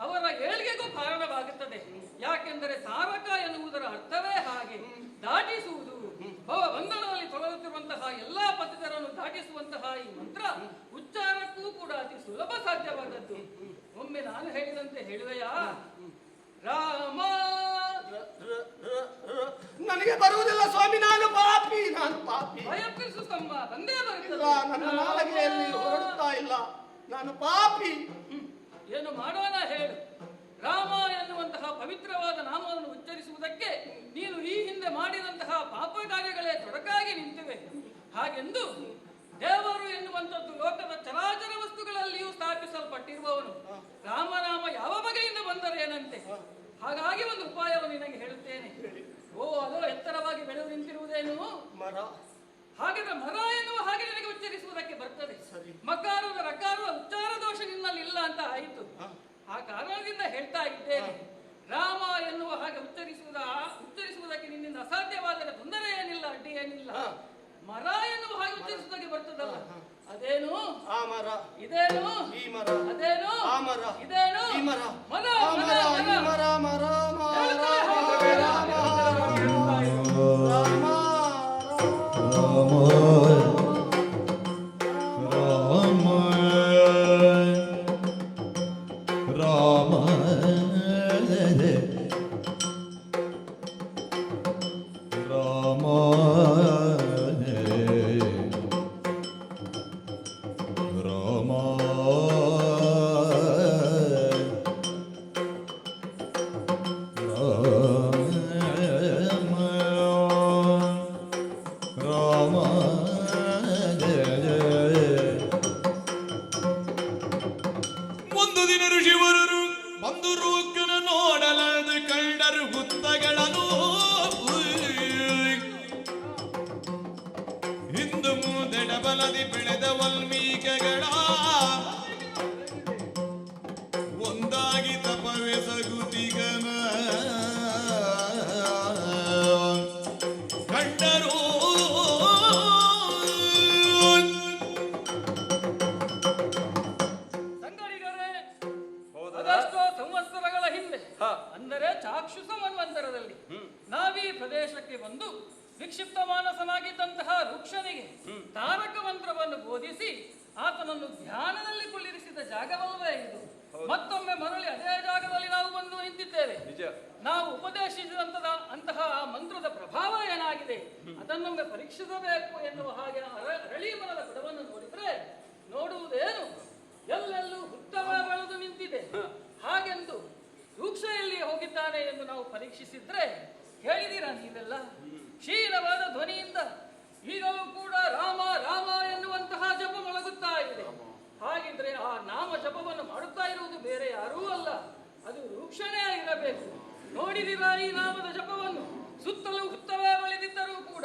ಅವರ ಏಳ್ಗೆಗೂ ಕಾರಣವಾಗುತ್ತದೆ. ಯಾಕೆಂದರೆ ತಾರಕ ಎನ್ನುವುದರ ಅರ್ಥವೇ ಹಾಗೆ, ದಾಟಿಸುವುದು. ಬಂಧನದಲ್ಲಿ ತೊಡಗುತ್ತಿರುವಂತಹ ಎಲ್ಲಾ ಪತಿತರನ್ನು ದಾಟಿಸುವಂತಹ ಈ ಮಂತ್ರ ಉಚ್ಚಾರಕ್ಕೂ ಕೂಡ ಅತಿ ಸುಲಭ ಸಾಧ್ಯವಾದದ್ದು. ಒಮ್ಮೆ ನಾನು ಹೇಳಿದಂತೆ ಹೇಳುವೆಯಾ? ರಾಮ. ನನಗೆ ಬರುವುದಿಲ್ಲ ಸ್ವಾಮಿ, ನಾನು ಪಾಪಿ, ನಾನು ಪಾಪಿ. ಭಯಪಿಸು ತಮ್ಮ, ಬಂದೇ ಇಲ್ಲ, ಬರುತ್ತದೆ. ನನ್ನ ನಾಲಿಗೆಯಲ್ಲಿ ಹೊರಡ್ತಾ ಇಲ್ಲ, ನಾನು ಪಾಪಿ. ಏನು ಮಾಡೋಣ ಹೇಳು? ರಾಮ ಎನ್ನುವಂತಹ ಪವಿತ್ರವಾದ ನಾಮವನ್ನು ಉಚ್ಚರಿಸುವುದಕ್ಕೆ ನೀನು ಈ ಹಿಂದೆ ಮಾಡಿದಂತಹ ಪಾಪ ಕಾರ್ಯಗಳೇ ತೊಡಕಾಗಿ ನಿಂತಿವೆ. ಹಾಗೆಂದು ದೇವರು ಎನ್ನುವಂಥದ್ದು ಲೋಕದ ಚರಾಚರ ವಸ್ತುಗಳಲ್ಲಿಯೂ ಸ್ಥಾಪಿಸಲ್ಪಟ್ಟಿರುವವನು. ರಾಮನಾಮ ಯಾವ ಬಗೆಯಿಂದ ಬಂದರೇನಂತೆ. ಹಾಗಾಗಿ ಒಂದು ಉಪಾಯವನ್ನು ನಿನಗೆ ಹೇಳುತ್ತೇನೆ. ಓ, ಅದೋ ಎತ್ತರವಾಗಿ ಬೆಳೆದು ನಿಂತಿರುವುದೇನು ಮರ. ಹಾಗಾದ್ರೆ ಮರ ಎನ್ನುವ ಹಾಗೆ ನಿನಗೆ ಉಚ್ಚರಿಸುವುದಕ್ಕೆ ಬರ್ತದೆ. ಮಕಾರದ ರಕಾರದ ಉಚ್ಚಾರ ದೋಷ ನಿನ್ನಲ್ಲಿ ಇಲ್ಲ ಅಂತ ಆಯಿತು. ಆ ಕಾರಣದಿಂದ ಹೇಳ್ತಾ ಇದ್ದೇನೆ, ರಾಮ ಎನ್ನುವ ಹಾಗೆ ಉಚ್ಚರಿಸುವುದಕ್ಕೆ ನಿನ್ನಿಂದ ಅಸಾಧ್ಯವಾದರೆ ತೊಂದರೆ ಏನಿಲ್ಲ, ಅಡ್ಡಿ ಏನಿಲ್ಲ. ಮರ ಎನ್ನುವ ಹಾಗೆ ಉಚ್ಚರಿಸುವುದಕ್ಕೆ ಬರ್ತದಲ್ಲ, ಅದೇನು ಆ ಮರ, ಇದೇನು ಈ ಮರ, ಅದೇನು ಆ ಮರ, ಇದೇನು ಈ ಮರ, ಮರ ಆ ಮರ, ಈ ಮರ, ಮರ, ಒಂದು ದಿನ ಋಷಿವರರು ಬಂದು ರೂಕನ ನೋಡಲಾದ ಕಂಡರು ಹುತ್ತಗಳನ್ನು ಹಿಂದು ಮೂದೆಡ ಬಲದಿ ಬೆಳೆದ ವಲ್ಮೀಕಗಳ ಒಂದಾಗಿ ತಪವೆಸಗುತಿಗನ ಕಂಡರು. ಅದೆಷ್ಟೋ ಸಂವತ್ಸರಗಳ ಹಿಂದೆ, ಅಂದರೆ ಚಾಕ್ಷುಷ ಮನ್ವಂತರದಲ್ಲಿ ನಾವೀ ಪ್ರದೇಶಕ್ಕೆ ಬಂದು ವಿಕ್ಷಿಪ್ತ ಮಾನಸನಾಗಿದ್ದಂತಹ ರುಕ್ಷನಿಗೆ ತಾರಕ ಮಂತ್ರವನ್ನು ಬೋಧಿಸಿ ಆತನನ್ನು ಧ್ಯಾನದಲ್ಲಿ ಕುಳ್ಳಿರಿಸಿದ ಜಾಗವಲ್ಲವೇ ಇದು. ಮತ್ತೊಮ್ಮೆ ಮರಳಿ ಅದೇ ಜಾಗದಲ್ಲಿ ನಾವು ಬಂದು ನಿಂತಿದ್ದೇವೆ. ನಾವು ಉಪದೇಶಿಸಿದಂತಹ ಆ ಮಂತ್ರದ ಪ್ರಭಾವ ಏನಾಗಿದೆ ಅದನ್ನೊಮ್ಮೆ ಪರೀಕ್ಷಿಸಬೇಕು ಎನ್ನುವ ಹಾಗೆ ಅರಳಿ ಮರದ ಬುಡವನ್ನು ನೋಡಿದ್ರೆ ನೋಡುವುದೇನು, ಎಲ್ಲೆಲ್ಲೂ ಹುತ್ತವೇ ಬೆಳೆದು ನಿಂತಿದೆ. ಹಾಗೆಂದು ರೂಕ್ಷ ಎಲ್ಲಿ ಹೋಗಿದ್ದಾನೆ ಎಂದು ನಾವು ಪರೀಕ್ಷಿಸಿದ್ರೆ ಹೇಳಿದಿರಾ ನೀವೆಲ್ಲ? ಕ್ಷೀಣವಾದ ಧ್ವನಿಯಿಂದ ಈಗಲೂ ಕೂಡ ರಾಮ ರಾಮ ಎನ್ನುವಂತಹ ಜಪ ಮೊಳಗುತ್ತಾ ಇದೆ. ಹಾಗಿದ್ರೆ ಆ ನಾಮ ಜಪವನ್ನು ಮಾಡುತ್ತಾ ಇರುವುದು ಬೇರೆ ಯಾರೂ ಅಲ್ಲ, ಅದು ರೂಕ್ಷನೇ ಇರಬೇಕು. ನೋಡಿದಿರಾ ಈ ನಾಮದ ಜಪವನ್ನು? ಸುತ್ತಲೂ ಹುತ್ತವೇ ಬೆಳೆದಿದ್ದರೂ ಕೂಡ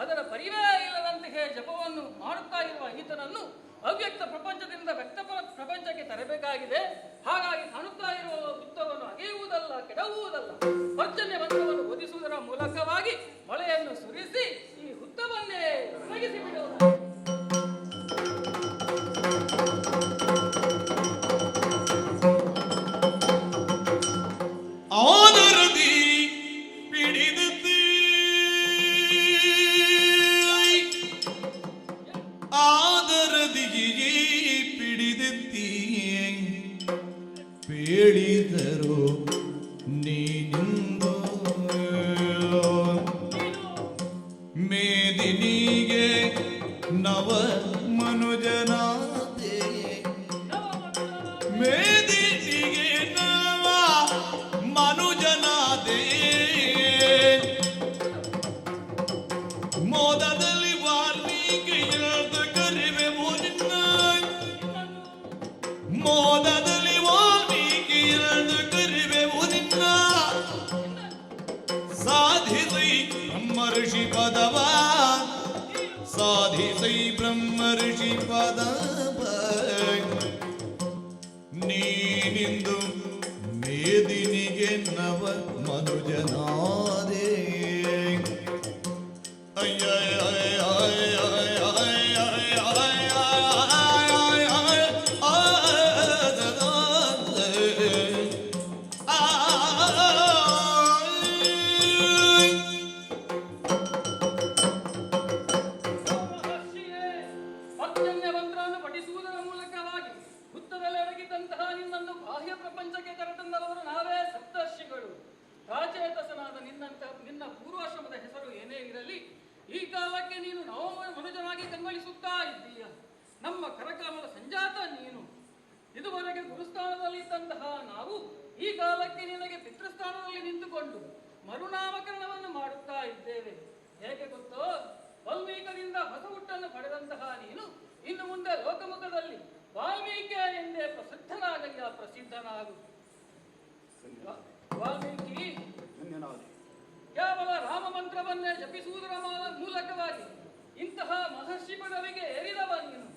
ಅದರ ಪರಿವೇ ಇಲ್ಲದಂತೆಯೇ ಜಪವನ್ನು ಮಾಡುತ್ತಾ ಇರುವ ಈತನನ್ನು ಅವ್ಯಕ್ತ ಪ್ರಪಂಚದಿಂದ ವ್ಯಕ್ತ ಪ್ರಪಂಚಕ್ಕೆ ತರಬೇಕಾಗಿದೆ. ಹಾಗಾಗಿ ಕಾಣುತ್ತಾ ಇರುವ ಹುತ್ತವನ್ನು ಅಗೆಯುವುದಲ್ಲ, ಕೆಡವುವುದಲ್ಲ, ಪರ್ಜನ್ಯ ಮಂತ್ರವನ್ನು ಬೋಧಿಸುವುದರ ಮೂಲಕವಾಗಿ ಮಳೆಯನ್ನು ಸುರಿಸಿ ಈ ಹುತ್ತವನ್ನೇ ಒಣಗಿಸಿ ಬಿಡುವುದು. ಆದರದಿ ಪಿಡಿದತಿ ಆದರದಿ ಪಿಡಿದತಿ ಪೇಳಿದರು ನೀನಿಂದು ಮೇದಿನಿಗೆ ನವ ಮನುಜನಾದೆ ಮೇದಿನಿಗೆ ನವ ಮನುಜನಾದೆ ಮೋದದಲ್ಲಿ ವಾಲ್ಮೀಕಿ ಕರಿವೆ ನಿನ್ನ ನೀನಿಂದು ಮೇದಿನಿಗೆ ನವ ಮನುಜನಾದೆ ಮಹರ್ಷಿಯೇ, ಪರ್ಜನ್ಯ ಮಂತ್ರವನ್ನು ಪಠಿಸುವುದರ ಮೂಲಕವಾಗಿ ಹುತ್ತದಲ್ಲಿ ಅಡಗಿದಂತಹ ನಿನ್ನನ್ನು ಬಾಹ್ಯ ಪ್ರಪಂಚಕ್ಕೆ ಕರೆತಂದವರು ನಾವೇ ಸಪ್ತರ್ಷಿಗಳು. ರಾಚೇತಸನಾದ ನಿನ್ನ ಪೂರ್ವಾಶ್ರಮದ ಹೆಸರು ಏನೇ ಇರಲಿ, ಈ ಕಾಲಕ್ಕೆ ನೀನು ನವ ಮನುಜನಾಗಿ ಕಂಗೊಳಿಸುತ್ತಾ ಇದ್ದೀಯ. ನಮ್ಮ ಕರಕಾಮದ ಸಂಜಾತ ನೀನು. ಇದುವರೆಗೆ ಗುರುಸ್ಥಾನದಲ್ಲಿದ್ದಂತಹ ನಾವು ಈ ಕಾಲಕ್ಕೆ ನಿನಗೆ ಪಿತೃಸ್ಥಾನದಲ್ಲಿ ನಿಂತುಕೊಂಡು ಮರುನಾಮಕರಣವನ್ನು ಮಾಡುತ್ತಾ ಇದ್ದೇವೆ. ಹೇಗೆ ಗೊತ್ತೋ, ವಾಲ್ಮೀಕರಿಂದ ಹೊಸ ಹುಟ್ಟನ್ನು ಪಡೆದಂತಹ ನೀನು ಇನ್ನು ಮುಂದೆ ಲೋಕಮುಖದಲ್ಲಿ ವಾಲ್ಮೀಕಿ ಎಂದೇ ಪ್ರಸಿದ್ಧನಾಗಯ್ಯ, ಪ್ರಸಿದ್ಧನಾಗು. ವಾಲ್ಮೀಕಿ ಕೇವಲ ರಾಮ ಮಂತ್ರವನ್ನೇ ಜಪಿಸುವುದರ ಮೂಲಕವಾಗಿ ಇಂತಹ ಮಹರ್ಷಿ ಪದವಿಗೆ ಏರಿದವ ನೀನು.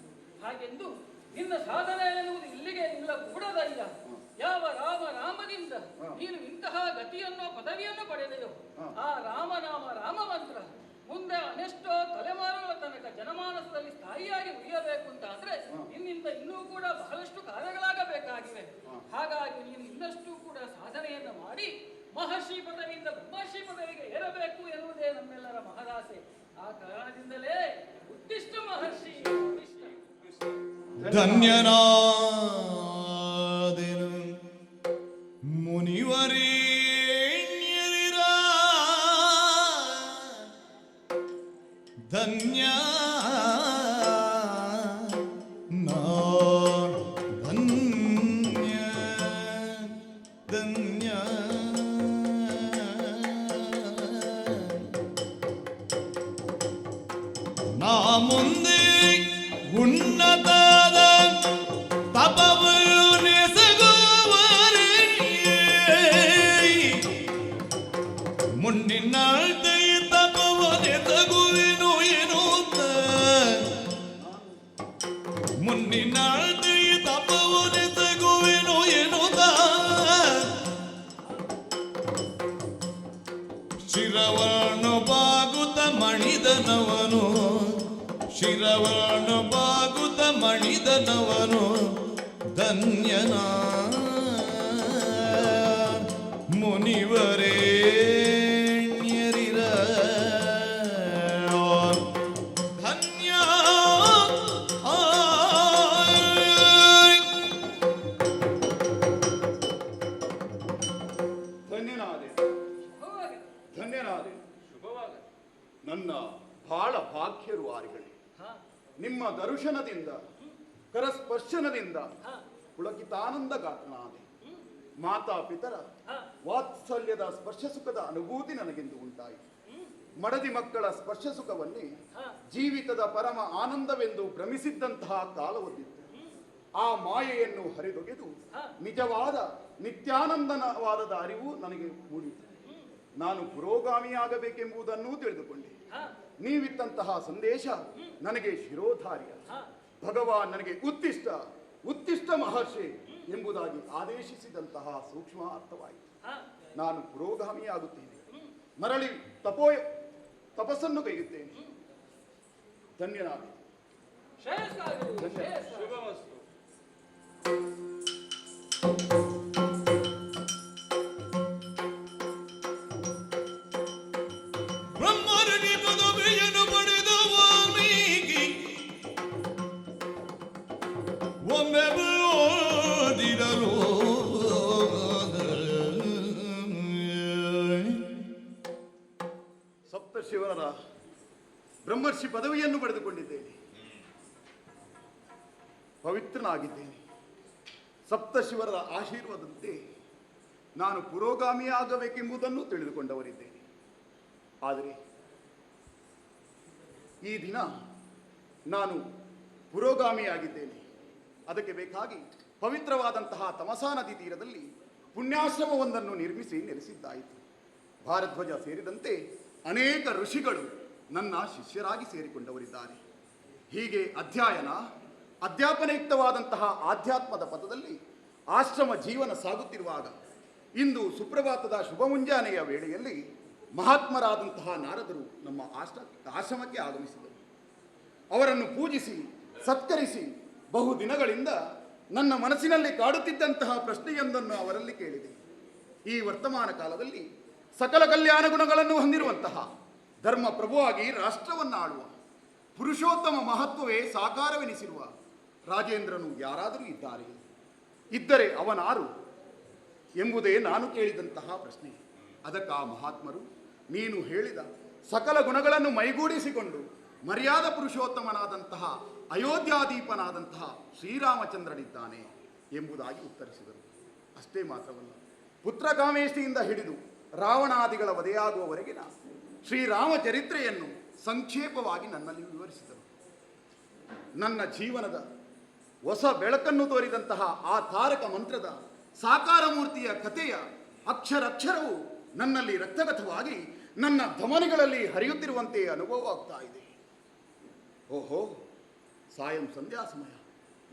ಹಾಗೆಂದು ನಿನ್ನ ಸಾಧನೆ ಎನ್ನುವುದು ಇಲ್ಲಿಗೆ ನಿಲ್ಲಕೂಡದಯ್ಯ. ಯಾವ ರಾಮದಿಂದ ನೀನು ಇಂತಹ ಗತಿಯನ್ನು ಪದವಿಯನ್ನು ಪಡೆದೆಯೋ, ಆ ರಾಮನಾಮ ರಾಮ ಮಂತ್ರ ಮುಂದೆ ಅದೆಷ್ಟೋ ತಲೆಮಾರುಗಳ ತನಕ ಜನಮಾನಸದಲ್ಲಿ ಸ್ಥಾಯಿಯಾಗಿ ಉಳಿಯಬೇಕು ಅಂತ ಅಂದ್ರೆ ನಿನ್ನಿಂದ ಇನ್ನೂ ಕೂಡ ಬಹಳಷ್ಟು ಕಾರ್ಯಗಳಾಗಬೇಕಾಗಿವೆ. ಹಾಗಾಗಿ ನೀನು ಇನ್ನಷ್ಟು ಕೂಡ ಸಾಧನೆಯನ್ನು ಮಾಡಿ ಮಹರ್ಷಿ ಪದವಿಯಿಂದ ಬ್ರಹ್ಮರ್ಷಿ ಪದವಿಗೆ ಏರಬೇಕು ಎನ್ನುವುದೇ ನಮ್ಮೆಲ್ಲರ ಮಹದಾಸೆ. ಆ ಕಾರಣದಿಂದಲೇ ಉತ್ತಿಷ್ಟ ಮಹರ್ಷಿ ಉತ್ತಿಷ್ಟ. ಧನ್ಯನಾದೆನು ಮುನಿವರೇಣ್ಯರಿರ ಧನ್ಯ ನಾ ಧನ್ಯ ಧನ್ಯ ನಾ ಮುಂದೆ ಉನ್ನತಾದ ತಪವನ್ನು ನೆಸಗುವರೇ ಮುನ್ನಿನ ತಪವನೆಸಗುವೆನು ಎನ್ನುತ್ತ ಮುನ್ನಿನ ತಪವನೆಸಗುವೆನು ಎನ್ನುತ್ತ ಶಿರವನ್ನು ಬಾಗುತ್ತ ಮಣಿದನವನು ಶಿರವನ್ನು ಬಾಗುತ್ತ ಮಣಿದನವನು ಧನ್ಯನ ಮುನಿವರೇಣ್ಯರಿರ ಧನ್ಯ ಧನ್ಯನಾದೆ ಹೋಗಲಿ. ಧನ್ಯನಾದೆ. ಶುಭವಾಗಲಿ. ನನ್ನ ಬಹಳ ಭಾಗ್ಯರು ಆರಿಗಳೇ. ಹಾ, ನಿಮ್ಮ ದರ್ಶನದಿಂದ ಕರಸ್ಪರ್ಶನದಿಂದ ಹಾ, ಪುಳಕಿತಾನಂದ ಗಾತ್ರನಾದೆ. ಮಾತಾ ಪಿತರ ಹಾ, ವಾತ್ಸಲ್ಯದ ಸ್ಪರ್ಶ ಸುಖದ ಅನುಭೂತಿ ನನಗೆಂದು ಉಂಟಾಯಿತು. ಮಡದಿ ಮಕ್ಕಳ ಸ್ಪರ್ಶ ಸುಖವನ್ನೇ ಹಾ, ಜೀವಿತದ ಪರಮ ಆನಂದವೆಂದು ಭ್ರಮಿಸಿದ್ದಂತಹ ಕಾಲವೊಂದಿತ್ತು. ಆ ಮಾಯೆಯನ್ನು ಹರಿದೊಗೆದು ನಿಜವಾದ ನಿತ್ಯಾನಂದನವಾದದ ಅರಿವು ನನಗೆ ಮೂಡಿತು. ನಾನು ಪುರೋಗಾಮಿಯಾಗಬೇಕೆಂಬುದನ್ನೂ ತಿಳಿದುಕೊಂಡೆ. ಹಾ, ನೀವಿತ್ತಂತಹ ಸಂದೇಶ ನನಗೆ ಶಿರೋಧಾರ್ಯ. ಹಾ, ಭಗವಾನ್ ನನಗೆ ಉತ್ತಿಷ್ಟ ಮಹರ್ಷಿ ಎಂಬುದಾಗಿ ಆದೇಶಿಸಿದಂತಹ ಸೂಕ್ಷ್ಮ ಅರ್ಥವಾಯಿತು. ಹಾ, ನಾನು ಪುರೋಗಾಮಿಯಾಗುತ್ತೇನೆ. ಮರಳಿ ತಪಸ್ಸನ್ನು ಕೈಯುತ್ತೇನೆ. ಧನ್ಯನಾದೆ. ಶ್ರೇಯಸ್ಸಾಗಲಿ, ಶ್ರೇಯಸ್ಸಾಗಲಿ. ಶುಭಮಸ್ತು. ಬ್ರಹ್ಮರಡಿ ಪದವಿಯನ್ನು ಪಡೆದ ವಾಲ್ಮೀಕಿ ಒಮ್ಮೆ ಓದಿದರು ಸಪ್ತಶಿವರ ಬ್ರಹ್ಮರ್ಷಿ ಪದವಿಯನ್ನು ಪಡೆದುಕೊಂಡಿದ್ದೇನೆ. ಪವಿತ್ರನಾಗಿದ್ದೇನೆ. ಸಪ್ತಶಿವರ ಆಶೀರ್ವಾದದಂತೆ ನಾನು ಪುರೋಗಾಮಿಯಾಗಬೇಕೆಂಬುದನ್ನು ತಿಳಿದುಕೊಂಡವರಿದ್ದೇನೆ. ಆದರೆ ಈ ದಿನ ನಾನು ಪುರೋಗಾಮಿಯಾಗಿದ್ದೇನೆ. ಅದಕ್ಕೆ ಬೇಕಾಗಿ ಪವಿತ್ರವಾದಂತಹ ತಮಸಾ ನದಿ ತೀರದಲ್ಲಿ ಪುಣ್ಯಾಶ್ರಮವೊಂದನ್ನು ನಿರ್ಮಿಸಿ ನೆಲೆಸಿದ್ದಾಯಿತು. ಭಾರದ್ವಾಜ ಸೇರಿದಂತೆ ಅನೇಕ ಋಷಿಗಳು ನನ್ನ ಶಿಷ್ಯರಾಗಿ ಸೇರಿಕೊಂಡವರಿದ್ದಾರೆ. ಹೀಗೆ ಅಧ್ಯಯನ ಅಧ್ಯಾಪನಯುಕ್ತವಾದಂತಹ ಆಧ್ಯಾತ್ಮದ ಪಥದಲ್ಲಿ ಆಶ್ರಮ ಜೀವನ ಸಾಗುತ್ತಿರುವಾಗ ಇಂದು ಸುಪ್ರಭಾತದ ಶುಭ ಮುಂಜಾನೆಯ ವೇಳೆಯಲ್ಲಿ ಮಹಾತ್ಮರಾದಂತಹ ನಾರದರು ನಮ್ಮ ಆಶ್ರಮಕ್ಕೆ ಆಗಮಿಸಿದರು. ಅವರನ್ನು ಪೂಜಿಸಿ ಸತ್ಕರಿಸಿ ಬಹುದಿನಗಳಿಂದ ನನ್ನ ಮನಸ್ಸಿನಲ್ಲಿ ಕಾಡುತ್ತಿದ್ದಂತಹ ಪ್ರಶ್ನೆಯೊಂದನ್ನು ಅವರಲ್ಲಿ ಕೇಳಿದೆ. ಈ ವರ್ತಮಾನ ಕಾಲದಲ್ಲಿ ಸಕಲ ಕಲ್ಯಾಣ ಗುಣಗಳನ್ನು ಹೊಂದಿರುವಂತಹ ಧರ್ಮ ಪ್ರಭುವಾಗಿ ರಾಷ್ಟ್ರವನ್ನು ಆಳುವ ಪುರುಷೋತ್ತಮ ಮಹತ್ವವೇ ಸಾಕಾರವೆನಿಸಿರುವ ರಾಜೇಂದ್ರನು ಯಾರಾದರೂ ಇದ್ದಾರೆ, ಇದ್ದರೆ ಅವನಾರು ಎಂಬುದೇ ನಾನು ಕೇಳಿದಂತಹ ಪ್ರಶ್ನೆ. ಅದಕ್ಕೆ ಆ ಮಹಾತ್ಮರು, ನೀನು ಹೇಳಿದ ಸಕಲ ಗುಣಗಳನ್ನು ಮೈಗೂಡಿಸಿಕೊಂಡು ಮರ್ಯಾದ ಪುರುಷೋತ್ತಮನಾದಂತಹ ಅಯೋಧ್ಯಾದೀಪನಾದಂತಹ ಶ್ರೀರಾಮಚಂದ್ರನಿದ್ದಾನೆ ಎಂಬುದಾಗಿ ಉತ್ತರಿಸಿದರು. ಅಷ್ಟೇ ಮಾತ್ರವಲ್ಲ, ಪುತ್ರಕಾಮೇಷ್ಟಿಯಿಂದ ಹಿಡಿದು ರಾವಣಾದಿಗಳ ವಧೆಯಾಗುವವರೆಗಿನ ಶ್ರೀರಾಮ ಚರಿತ್ರೆಯನ್ನು ಸಂಕ್ಷೇಪವಾಗಿ ನನ್ನಲ್ಲಿ ವಿವರಿಸಿದರು. ನನ್ನ ಜೀವನದ ಹೊಸ ಬೆಳಕನ್ನು ತೋರಿದಂತಹ ಆ ತಾರಕ ಮಂತ್ರದ ಸಾಕಾರ ಮೂರ್ತಿಯ ಕಥೆಯ ಅಕ್ಷರವೂ ನನ್ನಲ್ಲಿ ರಕ್ತಗತವಾಗಿ ನನ್ನ ಧಮನಿಗಳಲ್ಲಿ ಹರಿಯುತ್ತಿರುವಂತೆ ಅನುಭವವಾಗ್ತಾ ಇದೆ. ಓಹೋ, ಸಾಯಂ ಸಂಧ್ಯಾ ಸಮಯ.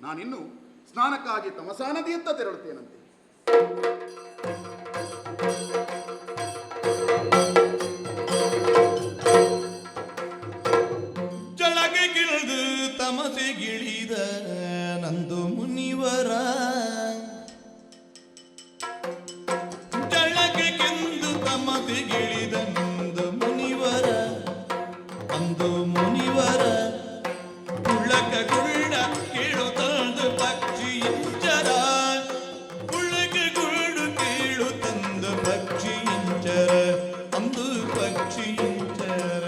ನಾನಿನ್ನು ಸ್ನಾನಕ್ಕಾಗಿ ತಮಸಾ ನದಿಯತ್ತ ತೆರಳುತ್ತೇನಂತೆ. ಜಳಗೆಗಿಳಿದು ತಮಸೆಗಿಳಿದ ನಂದು ಮುನಿವರ, ಜಳಗೆಗೆಂದು ತಮಸೆಗಿಳಿದ ನಂದು ಮುನಿವರ, ಅಂದು ಮುನಿವರ ಉಳ್ಳಕಗುಳ್ಳ ಕೇಳುತ್ತಂದು ಪಕ್ಷಿಯಿಂಚರ, ಉಳ್ಳಕಗುಳ್ಳು ಕೇಳುತ್ತಂದು ಪಕ್ಷಿಯಿಂಚರ, ಅಂದು ಪಕ್ಷಿಯಿಂಚರ.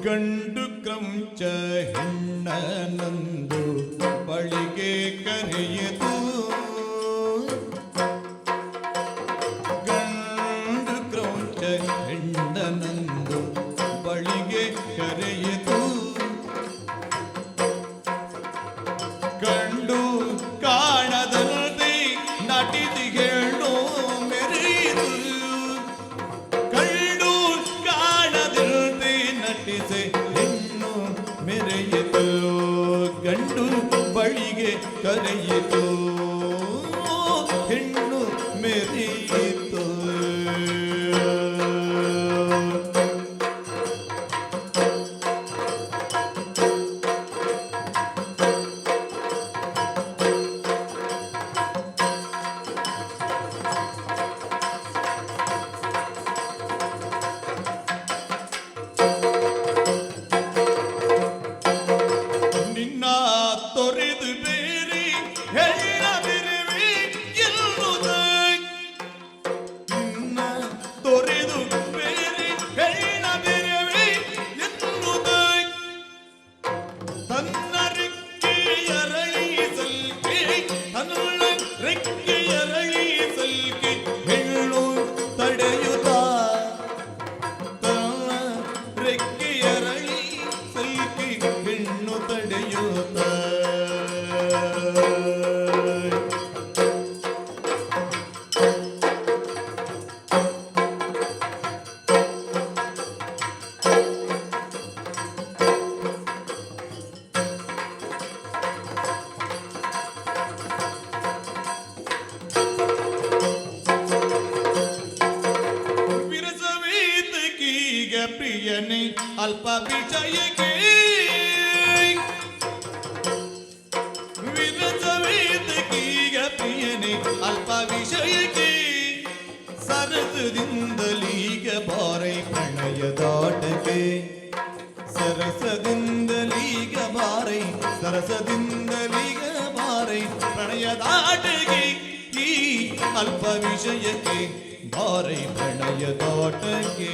ಗಂಡು ಕ್ರಂಚ ಹೆಣ್ಣನಂದು ಬಳಿಗೆ ಕರೆಯದು, ಗಂಡು ಕ್ರಂಚ ಹೆಣ್ಣನಂದು ಬಳಿಗೆ ಕರೆಯದು, ಗಂಡು ಕಾಣದಂತೆ ನಟಿಸಿ ಹೇಳು ಮೆರೆಯುದು, ಗಂಡು ಕಾಣದಂತೆ ನಟಿಸಿ ಹೆಣ್ಣು ಮೆರೆಯಿತು, ಗಂಡು ಬಳಿಗೆ ಕರೆಯಿತು, ಹೆಣ್ಣು ಮೆರೆಯಿತು. ನಿನ್ನ ತೊರೆದು ಬೇರೆ ಹೆಣ್ಣ ಬಿರುವೆ ಎನ್ನುವುದ, ನಿನ್ನ ತೊರೆದು ಬೇರೆ ಹೆಣ್ಣ ಬಿರುವೆ ಎನ್ನುವುದ, ತನ್ನ ರೆಕ್ಕೆಯರಳಿ ಸಲ್ಕೆ, ತನ್ನ ರೆಕ್ಕೆಯರಳಿ ಸಲ್ಕೆ ಹೆಣ್ಣು ತಡೆಯುತ್ತ, ತನ್ನ ರೆಕ್ಕೆಯರಳಿ ಸಲ್ಕೆ ಹೆಣ್ಣು ತಡೆಯುತ್ತ. ವಿರಸವೇತಕೀಗ ಪ್ರಿಯನೇ ಅಲ್ಪ ವಿಷಯಕ್ಕೆ, ವಿರಸವೇತಕೀಗ ಪ್ರಿಯನೇ ಅಲ್ಪ ವಿಷಯಕ್ಕೆ, ಸರಸದಿಂದಲೀಗ ಬಾರೈ ಪ್ರಣಯದಾಟಕ್ಕೆ, ಸರಸದಿಂದಲೀಗ ಬಾರೈ, ಸರಸದಿಂದಲೀಗ ಬಾರೈ ಪ್ರಣಯದಾಟಕ್ಕೆ, ಈ ಅಲ್ಪ ವಿಷಯಕ್ಕೆ ಬಾರೈ ಪ್ರಣಯದಾಟಕ್ಕೆ.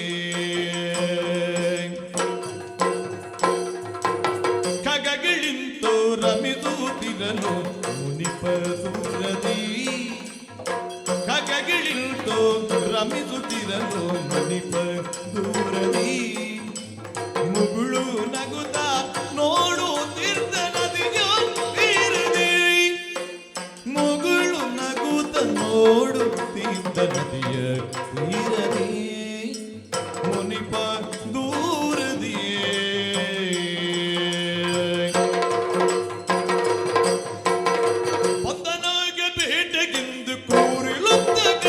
ಖಗಗಳಿಂತೋ ರಮಿಸುತ್ತಿರಲು ಮುನಿಪ ದೂರದಿ, ಖಗಗಳಿಂತೋ ರಮಿಸುತ್ತಿರಲು ಮುನಿಪ ದೂರದಿ, ಮುಗುಳು ನಗುತ್ತಾ ಓಡುತ್ತಿದ್ದ ನದಿಯ ತೀರದಿ ಮುನಿಪ ದೂರದಿಯೇ ಬಂದನಾಗ ಬೇಟೆಗೆಂದು ಕೂರಿಳುತ್ತಗ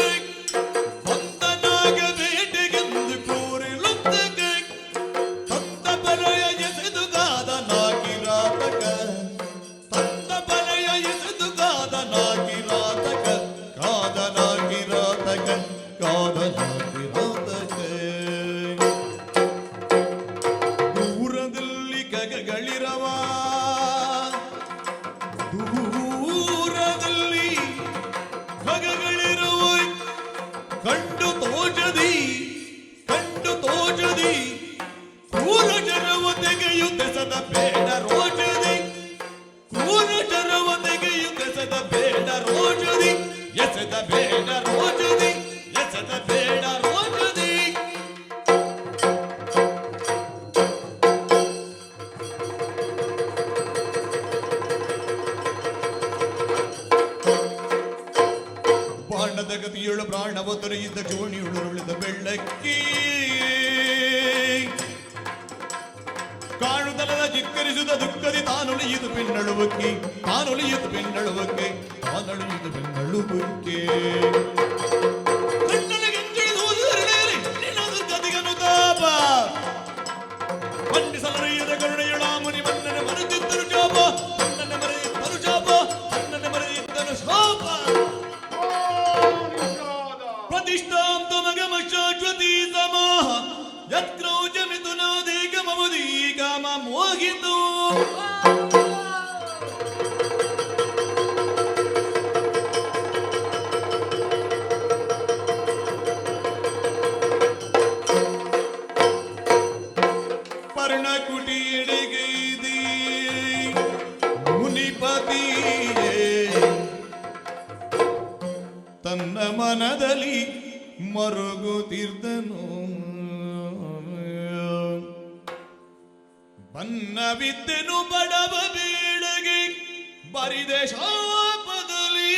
ಬಂದನಾಗ ಬೇಟೆಗೆಂದು ಕೂರಿಳುತ್ತಗ ತಂದ ಬಲೆಯ ಎಸೆದುಗಾದ ನಾಗಿರಾತಕ ತಂದ ಬಲೆಯ ಎಸೆದುಗಾದ ನಾಗಿರಾತಕ ಕಾದ ನಾಗಿರಾತಕ ಕಾದ ನಾಗಿರಾತಕ ದೂರದಲ್ಲಿ ಗಗಗಳಿರವ ದೂರದಲ್ಲಿ ಖಗಗಳಿರುವ ಕಂಡು ತೋಜದಿ ಕ್ರೂರ ಜರವ ತೆಗೆಯುತ್ತೆಸದ ಬೇಡ ರೋಜದಿ ಕ್ರೂರ ಜರವ ತೆಗೆಯುತ್ತೆಸದ ಬೇಡ ರೋಜದಿ ಎಸೆದ ಬೇಡ ರೋಜದಿ ಎಸೆದ ಬೇಡ ರೋಜದಿ ಬಾಣದ ಗತಿಯೊಳು ಪ್ರಾಣವ ತೊರೆಯಿದ್ದ ಚೋಣಿಯುಳುರುಳಿದ ಬೆಳ್ಳಕ್ಕಿ ಕಾಣುತ್ತಲದ ಧಿಕ್ಕರಿಸಿದ ದುಃಖದಿ ತಾನುಳಿಯಿತು ಬೆನ್ನಳುವಕ್ಕೆ ತಾನುಳಿಯಿತು ಬೆನ್ನಳುವಕ್ಕೆ ತಾನುಳಿಯಿತು ಬೆನ್ನಳುವಕ್ಕೆ ಗತಿಗನು ತಾಪ ಖಂಡಿಸಲರಿಯದ ಕರುಣೆಯೊಳ ಮುನಿ ಮನ್ನನ ಮರೆತಿದ್ದರು ಶಾಪ ಮನ್ನನ ಮರೆಯಿದ್ದರು ಶಾಪ ಮನ್ನನ ಮರೆಯಿದ್ದನು ಶಾಪ प्रतिष्ठां त्वमगम शाश्वती समाः यत्क्रौचमिथुनादेकममुदीकाममोहितो पर्णकुटीरगैदी मुनिपतिये ತನ್ನ ಮನದಲ್ಲಿ ಮರುಗುತ್ತಿರ್ದನು ಬನ್ನವಿದ್ದೆನು ಬಡವ ಬೇಡಗೆ ಬರಿದೆ ಶಾಪದಲ್ಲಿ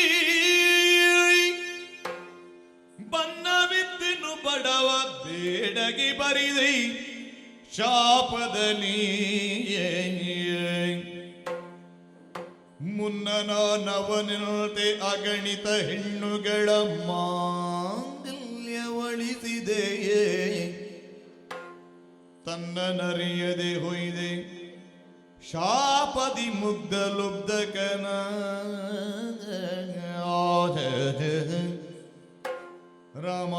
ಬನ್ನವಿದ್ದೆನು ಬಡವ ಬೇಡಗೆ ಬರಿದೆ ಶಾಪದಲ್ಲಿ ಮುನ್ನನ ನವನಿನತೆ ಅಗಣಿತ ಹೆಣ್ಣುಗಳ ಮಾಂಗಲ್ಯವಳಿಸಿದೆಯೇ ತನ್ನ ನರಿಯದೆ ಹೊಯ್ದೆ ಶಾಪದಿ ಮುಗ್ಧ ಲುಬ್ಧಕನ ರಮ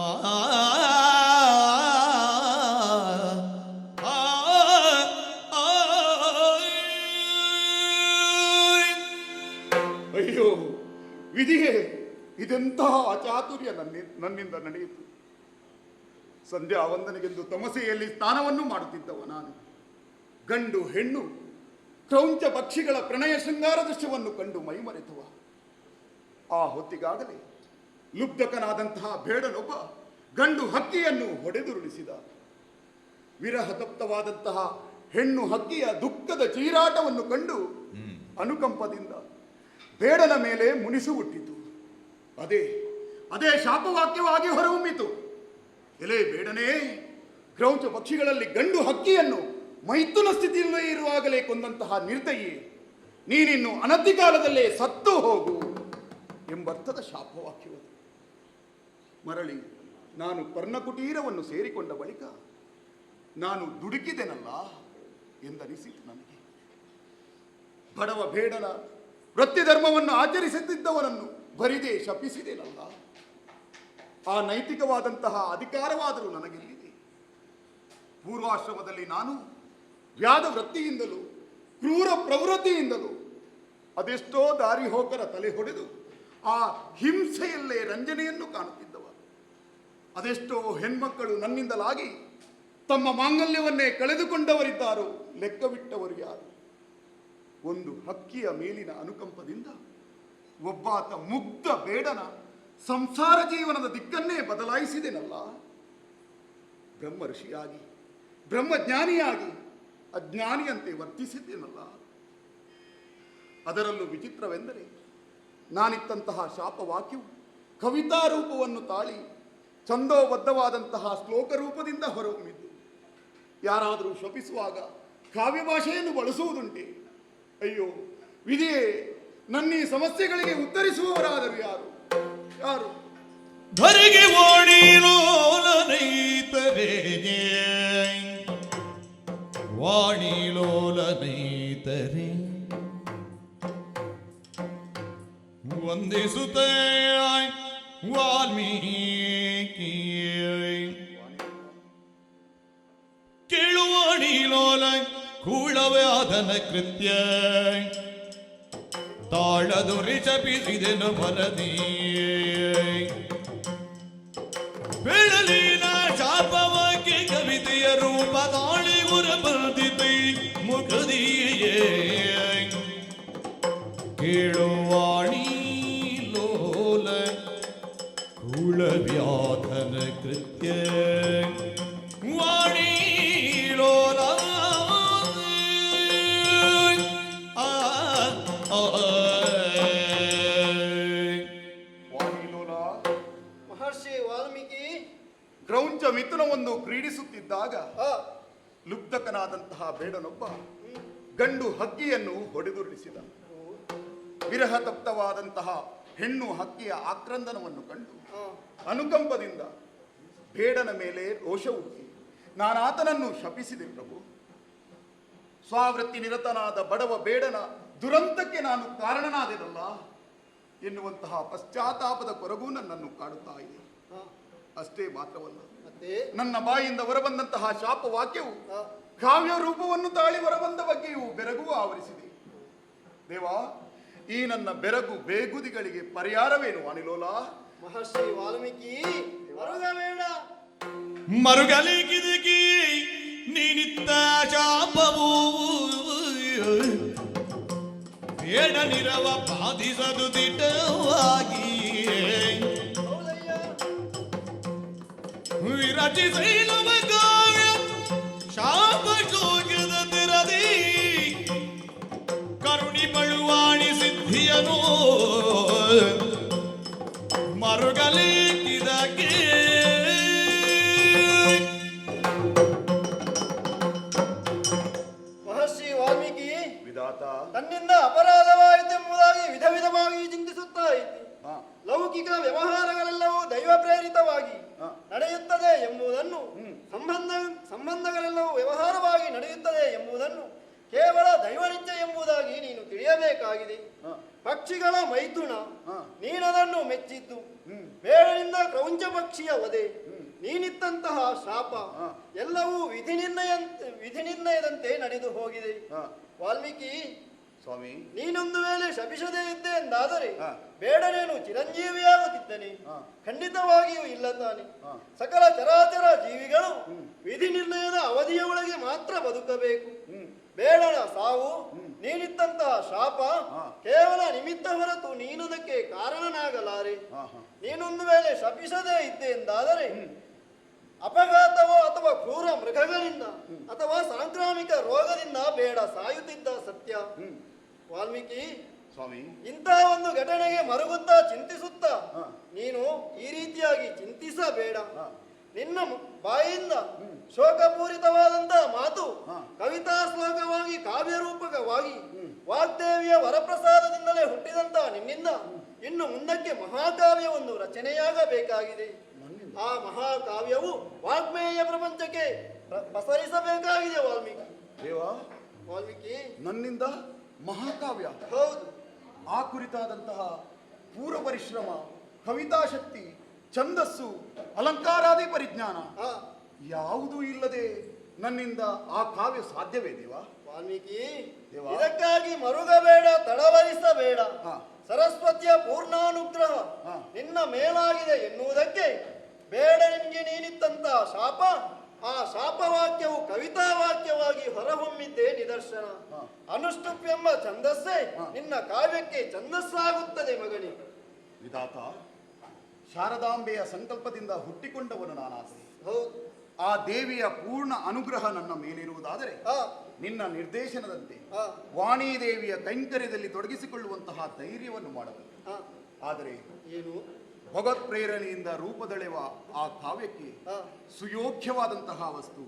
ಅಯ್ಯೋ ವಿಧಿಯೇ, ಇದೆಂತಹ ಚಾತುರ್ಯ ನನ್ನಿಂದ ನಡೆಯಿತು. ಸಂಧ್ಯಾ ವಂದನೆಗೆಂದು ತಮಸೆಯಲ್ಲಿ ಸ್ನಾನವನ್ನು ಮಾಡುತ್ತಿದ್ದವ ನಾನು. ಗಂಡು ಹೆಣ್ಣು ಕ್ರೌಂಚ ಪಕ್ಷಿಗಳ ಪ್ರಣಯ ಶೃಂಗಾರ ದೃಶ್ಯವನ್ನು ಕಂಡು ಮೈಮರೆತವ. ಆ ಹೊತ್ತಿಗಾಗಲೇ ಲುಬ್ಧಕನಾದಂತಹ ಬೇಡನೊಬ್ಬ ಗಂಡು ಹಕ್ಕಿಯನ್ನು ಹೊಡೆದುರುಳಿಸಿದ. ವಿರಹ ತಪ್ತವಾದಂತಹ ಹೆಣ್ಣು ಹಕ್ಕಿಯ ದುಃಖದ ಚೀರಾಟವನ್ನು ಕಂಡು ಅನುಕಂಪದಿಂದ ಬೇಡನ ಮೇಲೆ ಮುನಿಸು ಹುಟ್ಟಿತು. ಅದೇ ಶಾಪವಾಕ್ಯವಾಗಿ ಹೊರಹೊಮ್ಮಿತು. ಎಲೆ ಬೇಡನೇ, ಕ್ರೌಂಚ ಪಕ್ಷಿಗಳಲ್ಲಿ ಗಂಡು ಹಕ್ಕಿಯನ್ನು ಮೈಥುನ ಸ್ಥಿತಿಯಲ್ಲೇ ಇರುವಾಗಲೇ ಕೊಂದಂತಹ ನಿರ್ದಯಿ, ನೀನಿನ್ನು ಅನತಿಕಾಲದಲ್ಲೇ ಸತ್ತು ಹೋಗು ಎಂಬರ್ಥದ ಶಾಪವಾಕ್ಯವದು. ಮರಳಿ ನಾನು ಪರ್ಣಕುಟೀರವನ್ನು ಸೇರಿಕೊಂಡ ಬಳಿಕ ನಾನು ದುಡುಕಿದೆನಲ್ಲ ಎಂದನಿಸಿತು ನನಗೆ. ಬಡವ ಬೇಡನ ವೃತ್ತಿ ಧರ್ಮವನ್ನು ಆಚರಿಸುತ್ತಿದ್ದವನನ್ನು ಬರಿದೇ ಶಪಿಸಿದೆನಲ್ಲ. ಆ ನೈತಿಕವಾದಂತಹ ಅಧಿಕಾರವಾದರೂ ನನಗೆಲ್ಲಿದೆ? ಪೂರ್ವಾಶ್ರಮದಲ್ಲಿ ನಾನು ವ್ಯಾಧ ವೃತ್ತಿಯಿಂದಲೂ ಕ್ರೂರ ಪ್ರವೃತ್ತಿಯಿಂದಲೂ ಅದೆಷ್ಟೋ ದಾರಿ ಹೋಕರ ತಲೆ ಹೊಡೆದು ಆ ಹಿಂಸೆಯಲ್ಲೇ ರಂಜನೆಯನ್ನು ಕಾಣುತ್ತಿದ್ದವ. ಅದೆಷ್ಟೋ ಹೆಣ್ಮಕ್ಕಳು ನನ್ನಿಂದಲಾಗಿ ತಮ್ಮ ಮಾಂಗಲ್ಯವನ್ನೇ ಕಳೆದುಕೊಂಡವರಿದ್ದಾರೋ ಲೆಕ್ಕವಿಟ್ಟವರು ಯಾರು? ಒಂದು ಹಕ್ಕಿಯ ಮೇಲಿನ ಅನುಕಂಪದಿಂದ ಒಬ್ಬಾತ ಮುಗ್ಧ ಬೇಡನ ಸಂಸಾರ ಜೀವನದ ದಿಕ್ಕನ್ನೇ ಬದಲಾಯಿಸಿದೆನಲ್ಲ. ಬ್ರಹ್ಮ ಋಷಿಯಾಗಿ ಬ್ರಹ್ಮಜ್ಞಾನಿಯಾಗಿ ಅಜ್ಞಾನಿಯಂತೆ ವರ್ತಿಸಿದ್ದೇನಲ್ಲ. ಅದರಲ್ಲೂ ವಿಚಿತ್ರವೆಂದರೆ ನಾನಿತ್ತಂತಹ ಶಾಪವಾಕ್ಯವು ಕವಿತಾ ರೂಪವನ್ನು ತಾಳಿ ಛಂದೋಬದ್ಧವಾದಂತಹ ಶ್ಲೋಕ ರೂಪದಿಂದ ಹೊರಹೊಮ್ಮಿದ್ದು. ಯಾರಾದರೂ ಶಪಿಸುವಾಗ ಕಾವ್ಯ ಭಾಷೆಯನ್ನು ಬಳಸುವುದುಂಟೆ? ಅಯ್ಯೋ ವಿಧಿಯೇ, ನನ್ನ ಈ ಸಮಸ್ಯೆಗಳಿಗೆ ಉತ್ತರಿಸುವವರಾದರು ಯಾರು? ಯಾರು? ಧರೆಗೆ ವಾಣಿಲೋಲನೈತರೆ ವಾಣಿಲೋಲನೈತರೆ ವಂದಿಸುತ್ತ ವಾಲ್ಮೀಕಿ ಕೇಳುವಾಣಿಲೋಲ ಕೂಳವ್ಯಾಧನ ಕೃತ್ಯ ತಾಳದುರಿ ಚಪಿಸಿದೆನು ಮನದಿ ಬೆಳಲಿನ ಶಾಪವಾಗಿ ಕವಿತೆಯ ರೂಪ ತಾಳಿ ಉರ ಬರ್ದಿತೈ ಮುಖದಿಯೇ ಕೇಳುವಾಣಿ ಲೋಲ ಕುಳವ್ಯಾಧನ ಕೃತ್ಯ ವಾಣಿ ಲೋಲ ವಾಣಿಲೋಲ ಮಹರ್ಷಿ ವಾಲ್ಮೀಕಿ ಕ್ರೌಂಚ ಮಿಥುನವನ್ನು ಕ್ರೀಡಿಸುತ್ತಿದ್ದಾಗ ಆ, ಲುಬ್ಧಕನಾದಂತಹ ಬೇಡನೊಬ್ಬ ಗಂಡು ಹಕ್ಕಿಯನ್ನು ಹೊಡೆದುರುಳಿಸಿದ. ವಿರಹ ತಪ್ತವಾದಂತಹ ಹೆಣ್ಣು ಹಕ್ಕಿಯ ಆಕ್ರಂದನವನ್ನು ಕಂಡು ಆ, ಅನುಕಂಪದಿಂದ ಬೇಡನ ಮೇಲೆ ರೋಷ ಹುಟ್ಟಿ ನಾನಾತನನ್ನು ಶಪಿಸಿದೆ ಪ್ರಭು. ಸ್ವಾವೃತ್ತಿ ನಿರತನಾದ ಬಡವ ಬೇಡನ ದುರಂತಕ್ಕೆ ನಾನು ಕಾರಣನಾದೆನಲ್ಲ ಎನ್ನುವಂತಹ ಪಶ್ಚಾತ್ತಾಪದ ಕೊರಗೂ ನನ್ನನ್ನು ಕಾಡುತ್ತಾ ಇದೆ. ಆ, ಅಷ್ಟೇ ಮಾತ್ರವಲ್ಲ, ಮತ್ತೆ ನನ್ನ ಬಾಯಿಂದ ಹೊರಬಂದಂತಹ ಶಾಪ ವಾಕ್ಯವು ಆ, ಕಾವ್ಯ ರೂಪವನ್ನು ತಾಳಿ ಹೊರಬಂದ ಬಗ್ಗೆಯೂ ಬೆರಗು ಆವರಿಸಿದೆ. ದೇವಾ, ಈ ನನ್ನ ಬೆರಗು ಬೇಗುದಿಗಳಿಗೆ ಪರಿಹಾರವೇನು ವಾಣಿಲೋಲ? ಮಹರ್ಷಿ ವಾಲ್ಮೀಕಿ ಮರುಗಬೇಡ. ಮರುಗಲಿಗಿದಗಿ ನೀನಿತ್ತ ಶಾಪವು ಬೇಡ ನಿರವ ಬಾಧಿಸದು ದಿಟವಾಗಿ ಹೌದಯ್ಯ. ವಿರಚಿಸೈಲವ ಕಾವ್ಯ ಶಾಪ ಶೋಕದ ತಿರದಿ ಕರುಣಿ ಬಳುವಾಣಿ ಸಿದ್ಧಿಯನು ಮರುಗಲಿಗಿದಗಿ ಮಹರ್ಷಿ ವಾಲ್ಮೀಕಿ ವಿಧಾತ ತನ್ನಿಂದ ಅಪರಾಧವಾಯಿತೆಂಬುದಾಗಿ ವಿಧ ವಿಧವಾಗಿ ಚಿಂತಿಸುತ್ತಾ ಇದ್ದಿ. ಹಾ, ಲೌಕಿಕ ವ್ಯವಹಾರಗಳೆಲ್ಲವೂ ದೈವ ಪ್ರೇರಿತವಾಗಿ ಹಾ. ನಡೆಯುತ್ತದೆ ಎಂಬುದನ್ನು, ಸಂಬಂಧಗಳೆಲ್ಲವೂ ವ್ಯವಹಾರವಾಗಿ ನಡೆಯುತ್ತದೆ ಎಂಬುದನ್ನು ಕೇವಲ ದೈವನಿತ್ಯ ಎಂಬುದಾಗಿ ನೀನು ತಿಳಿಯಬೇಕಾಗಿದೆ. ಹಾ, ಪಕ್ಷಿಗಳ ಮೈಥುನ ಹಾ. ನೀನದನ್ನು ಮೆಚ್ಚಿದ್ದು, ಹ್ಮ್. ಬೇಡನಿಂದ ಕ್ರೌಂಚ ಪಕ್ಷಿಯ ವಧೆ, ಹ್ಮ್. ನೀನಿತ್ತಂತಹ ಶಾಪ ಹಾ. ಎಲ್ಲವೂ ವಿಧಿನಿರ್ಣಯದಂತೆ ನಡೆದು ಹೋಗಿದೆ. ಹಾ. ವಾಲ್ಮೀಕಿ, ಸ್ವಾಮಿ, ನೀನೊಂದು ವೇಳೆ ಶಪಿಸದೇ ಇದ್ದೆ ಎಂದಾದರೆ ಹಾ. ಬೇಡನೇನು ಚಿರಂಜೀವಿಯಾಗುತ್ತಿದ್ದನೆ? ಹಾ. ಖಂಡಿತವಾಗಿಯೂ ಇಲ್ಲ ತಾನೆ. ಹಾ. ಸಕಲ ಚರಾಚರ ಜೀವಿಗಳು ವಿಧಿ ನಿರ್ಣಯದ ಅವಧಿಯ ಒಳಗೆ ಮಾತ್ರ ಬದುಕಬೇಕು. ಹ್ಮ್. ಬೇಡನ ಸಾವು, ನೀನಿತ್ತಂತಹ ಶಾಪ ಹಾ. ಕೇವಲ ನಿಮಿತ್ತ ಹೊರತು ನೀನದಕ್ಕೆ ಕಾರಣನಾಗಲಾರೆ. ಹಾ, ಹಾ. ನೀನೊಂದು ವೇಳೆ ಶಪಿಸದೇ ಇದ್ದೆ ಎಂದಾದರೆ ಅಪಘಾತವೋ ಅಥವಾ ಕ್ರೂರ ಮೃಗಗಳಿಂದ ಅಥವಾ ಸಾಂಕ್ರಾಮಿಕ ರೋಗದಿಂದ ಬೇಡ ಸಾಯುತ್ತಿದ್ದ ಸತ್ಯ. ಹ್ಮ್. ವಾಲ್ಮೀಕಿ, ಸ್ವಾಮಿ, ಇಂತಹ ಒಂದು ಘಟನೆಗೆ ಮರುಗುತ್ತಾ ಚಿಂತಿಸುತ್ತಾ ಹಾ. ನೀನು ಈ ರೀತಿಯಾಗಿ ಚಿಂತಿಸಬೇಡ. ಹಾ. ನಿನ್ನ ಬಾಯಿಂದ ಶೋಕಪೂರಿತವಾದಂತಹ ಮಾತು ಹಾ. ಕವಿತಾ ಶ್ಲೋಕವಾಗಿ ಕಾವ್ಯರೂಪಕವಾಗಿ ವಾಗ್ದೇವಿಯ ವರಪ್ರಸಾದದಿಂದಲೇ ಹುಟ್ಟಿದಂತಹ ನಿನ್ನಿಂದ ಇನ್ನು ಮುಂದಕ್ಕೆ ಮಹಾಕಾವ್ಯವೊಂದು ರಚನೆಯಾಗಬೇಕಾಗಿದೆ. ಆ ಮಹಾಕಾವ್ಯವು ವಾಗ್ಮೇಯ ಪ್ರಪಂಚಕ್ಕೆ ಪಸರಿಸಬೇಕಾಗಿದೆ. ವಾಲ್ಮೀಕಿ, ದೇವಾ, ವಾಲ್ಮೀಕಿ, ನನ್ನಿಂದ ಮಹಾಕಾವ್ಯ, ಹೌದು. ಆ ಕುರಿತಾದಂತಹ ಪೂರ್ವ ಪರಿಶ್ರಮ, ಕವಿತಾಶಕ್ತಿ, ಛಂದಸ್ಸು, ಅಲಂಕಾರಾದಿ ಪರಿಜ್ಞಾನ ಆ, ಯಾವುದೂ ಇಲ್ಲದೆ ನನ್ನಿಂದ ಆ ಕಾವ್ಯ ಸಾಧ್ಯವೇ ದೇವಾ? ವಾಲ್ಮೀಕಿ, ದೇವ. ಇದಕ್ಕಾಗಿ ಮರುಗಬೇಡ, ತಡವರಿಸಬೇಡ. ಹಾ. ಸರಸ್ವತಿಯ ಪೂರ್ಣಾನುಗ್ರಹ ಹಾ. ನಿನ್ನ ಮೇಲಾಗಿದೆ ಎನ್ನುವುದಕ್ಕೆ ಬೇಡ ನಿನ್ಗೆ ನೀನಿತ್ತಂತಹ ಶಾಪ, ಆ ಶಾಪವಾಕ್ಯವು ಕವಿತಾ ವಾಕ್ಯವಾಗಿ ಹೊರಹೊಮ್ಮಿದ್ದೇ ನಿದರ್ಶನ. ಹಾ. ಅನುಷ್ಠುಪ್ ಎಂಬ ಛಂದಸ್ಸೇ ಹಾ. ನಿನ್ನ ಕಾವ್ಯಕ್ಕೆ ಛಂದಸ್ಸಾಗುತ್ತದೆ ಮಗನೇ. ವಿಧಾತ, ಶಾರದಾಂಬೆಯ ಸಂಕಲ್ಪದಿಂದ ಹುಟ್ಟಿಕೊಂಡವನು ನಾನಾದರೆ ಹೌದು. ಆ ದೇವಿಯ ಪೂರ್ಣ ಅನುಗ್ರಹ ನನ್ನ ಮೇಲಿರುವುದಾದರೆ ಆ, ನಿನ್ನ ನಿರ್ದೇಶನದಂತೆ ಆ, ವಾಣಿದೇವಿಯ ಕೈಂಕರ್ಯದಲ್ಲಿ ತೊಡಗಿಸಿಕೊಳ್ಳುವಂತಹ ಧೈರ್ಯವನ್ನು ಮಾಡಬಲ್ಲೆ. ಆ. ಆದರೆ ಏನು? ಭಗವತ್ ಪ್ರೇರಣೆಯಿಂದ ರೂಪದಳೆವ ಆ ಕಾವ್ಯಕ್ಕೆ ಹಾ. ಸುಯೋಗ್ಯವಾದಂತಹ ವಸ್ತು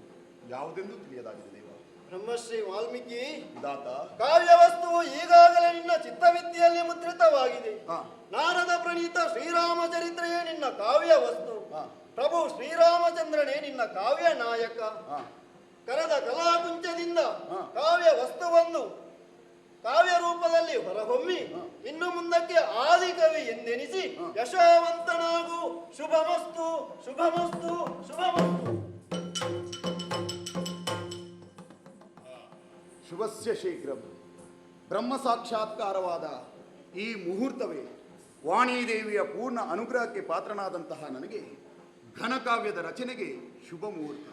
ಯಾವುದೆಂದು ತಿಳಿಯದಾಗಿದೆ ದೇವ. ಬ್ರಹ್ಮಶ್ರೀ ವಾಲ್ಮೀಕಿ, ವಿಧಾತ ಕಾವ್ಯ ವಸ್ತುವು ಈಗಾಗಲೇ ನಿನ್ನ ಚಿತ್ತವಿದ್ಯೆಯಲ್ಲಿ ಮುದ್ರಿತವಾಗಿದೆ. ಹಾ. ನಾರದ ಪ್ರಣೀತ ಶ್ರೀರಾಮಚರಿತ್ರೆಯೇ ನಿನ್ನ ಕಾವ್ಯ ವಸ್ತು. ಹಾ. ಪ್ರಭು ಶ್ರೀರಾಮಚಂದ್ರನೇ ನಿನ್ನ ಕಾವ್ಯ ನಾಯಕ. ಹಾ. ಕರೆದ ಕಲಾಕುಂಚದಿಂದ ಹಾ. ಕಾವ್ಯ ವಸ್ತುವನ್ನು ಕಾವ್ಯ ರೂಪದಲ್ಲಿ ಹೊರಹೊಮ್ಮಿ ಇನ್ನು ಮುಂದಕ್ಕೆ ಆದಿಕವಿ ಎಂದೆನಿಸಿ ಯಶೋವಂತನಾಗು. ಶುಭಮಸ್ತು, ಶುಭಮಸ್ತು, ಶುಭಮಸ್ತು. ಶುಭಸ್ಯ ಶೀಘ್ರಂ. ಬ್ರಹ್ಮ ಸಾಕ್ಷಾತ್ಕಾರವಾದ ಈ ಮುಹೂರ್ತವೇ ವಾಣಿದೇವಿಯ ಪೂರ್ಣ ಅನುಗ್ರಹಕ್ಕೆ ಪಾತ್ರನಾದಂತಹ ನನಗೆ ಘನಕಾವ್ಯದ ರಚನೆಗೆ ಶುಭ ಮುಹೂರ್ತ.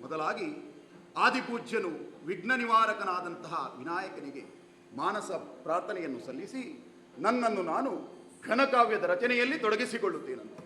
ಮೊದಲಾಗಿ ಆದಿಪೂಜ್ಯನು ವಿಘ್ನ ನಿವಾರಕನಾದಂತಹ ವಿನಾಯಕನಿಗೆ ಮಾನಸ ಪ್ರಾರ್ಥನೆಯನ್ನು ಸಲ್ಲಿಸಿ ನನ್ನನ್ನು ನಾನು ಘನಕಾವ್ಯದ ರಚನೆಯಲ್ಲಿ ತೊಡಗಿಸಿಕೊಳ್ಳುತ್ತೇನಂತೆ.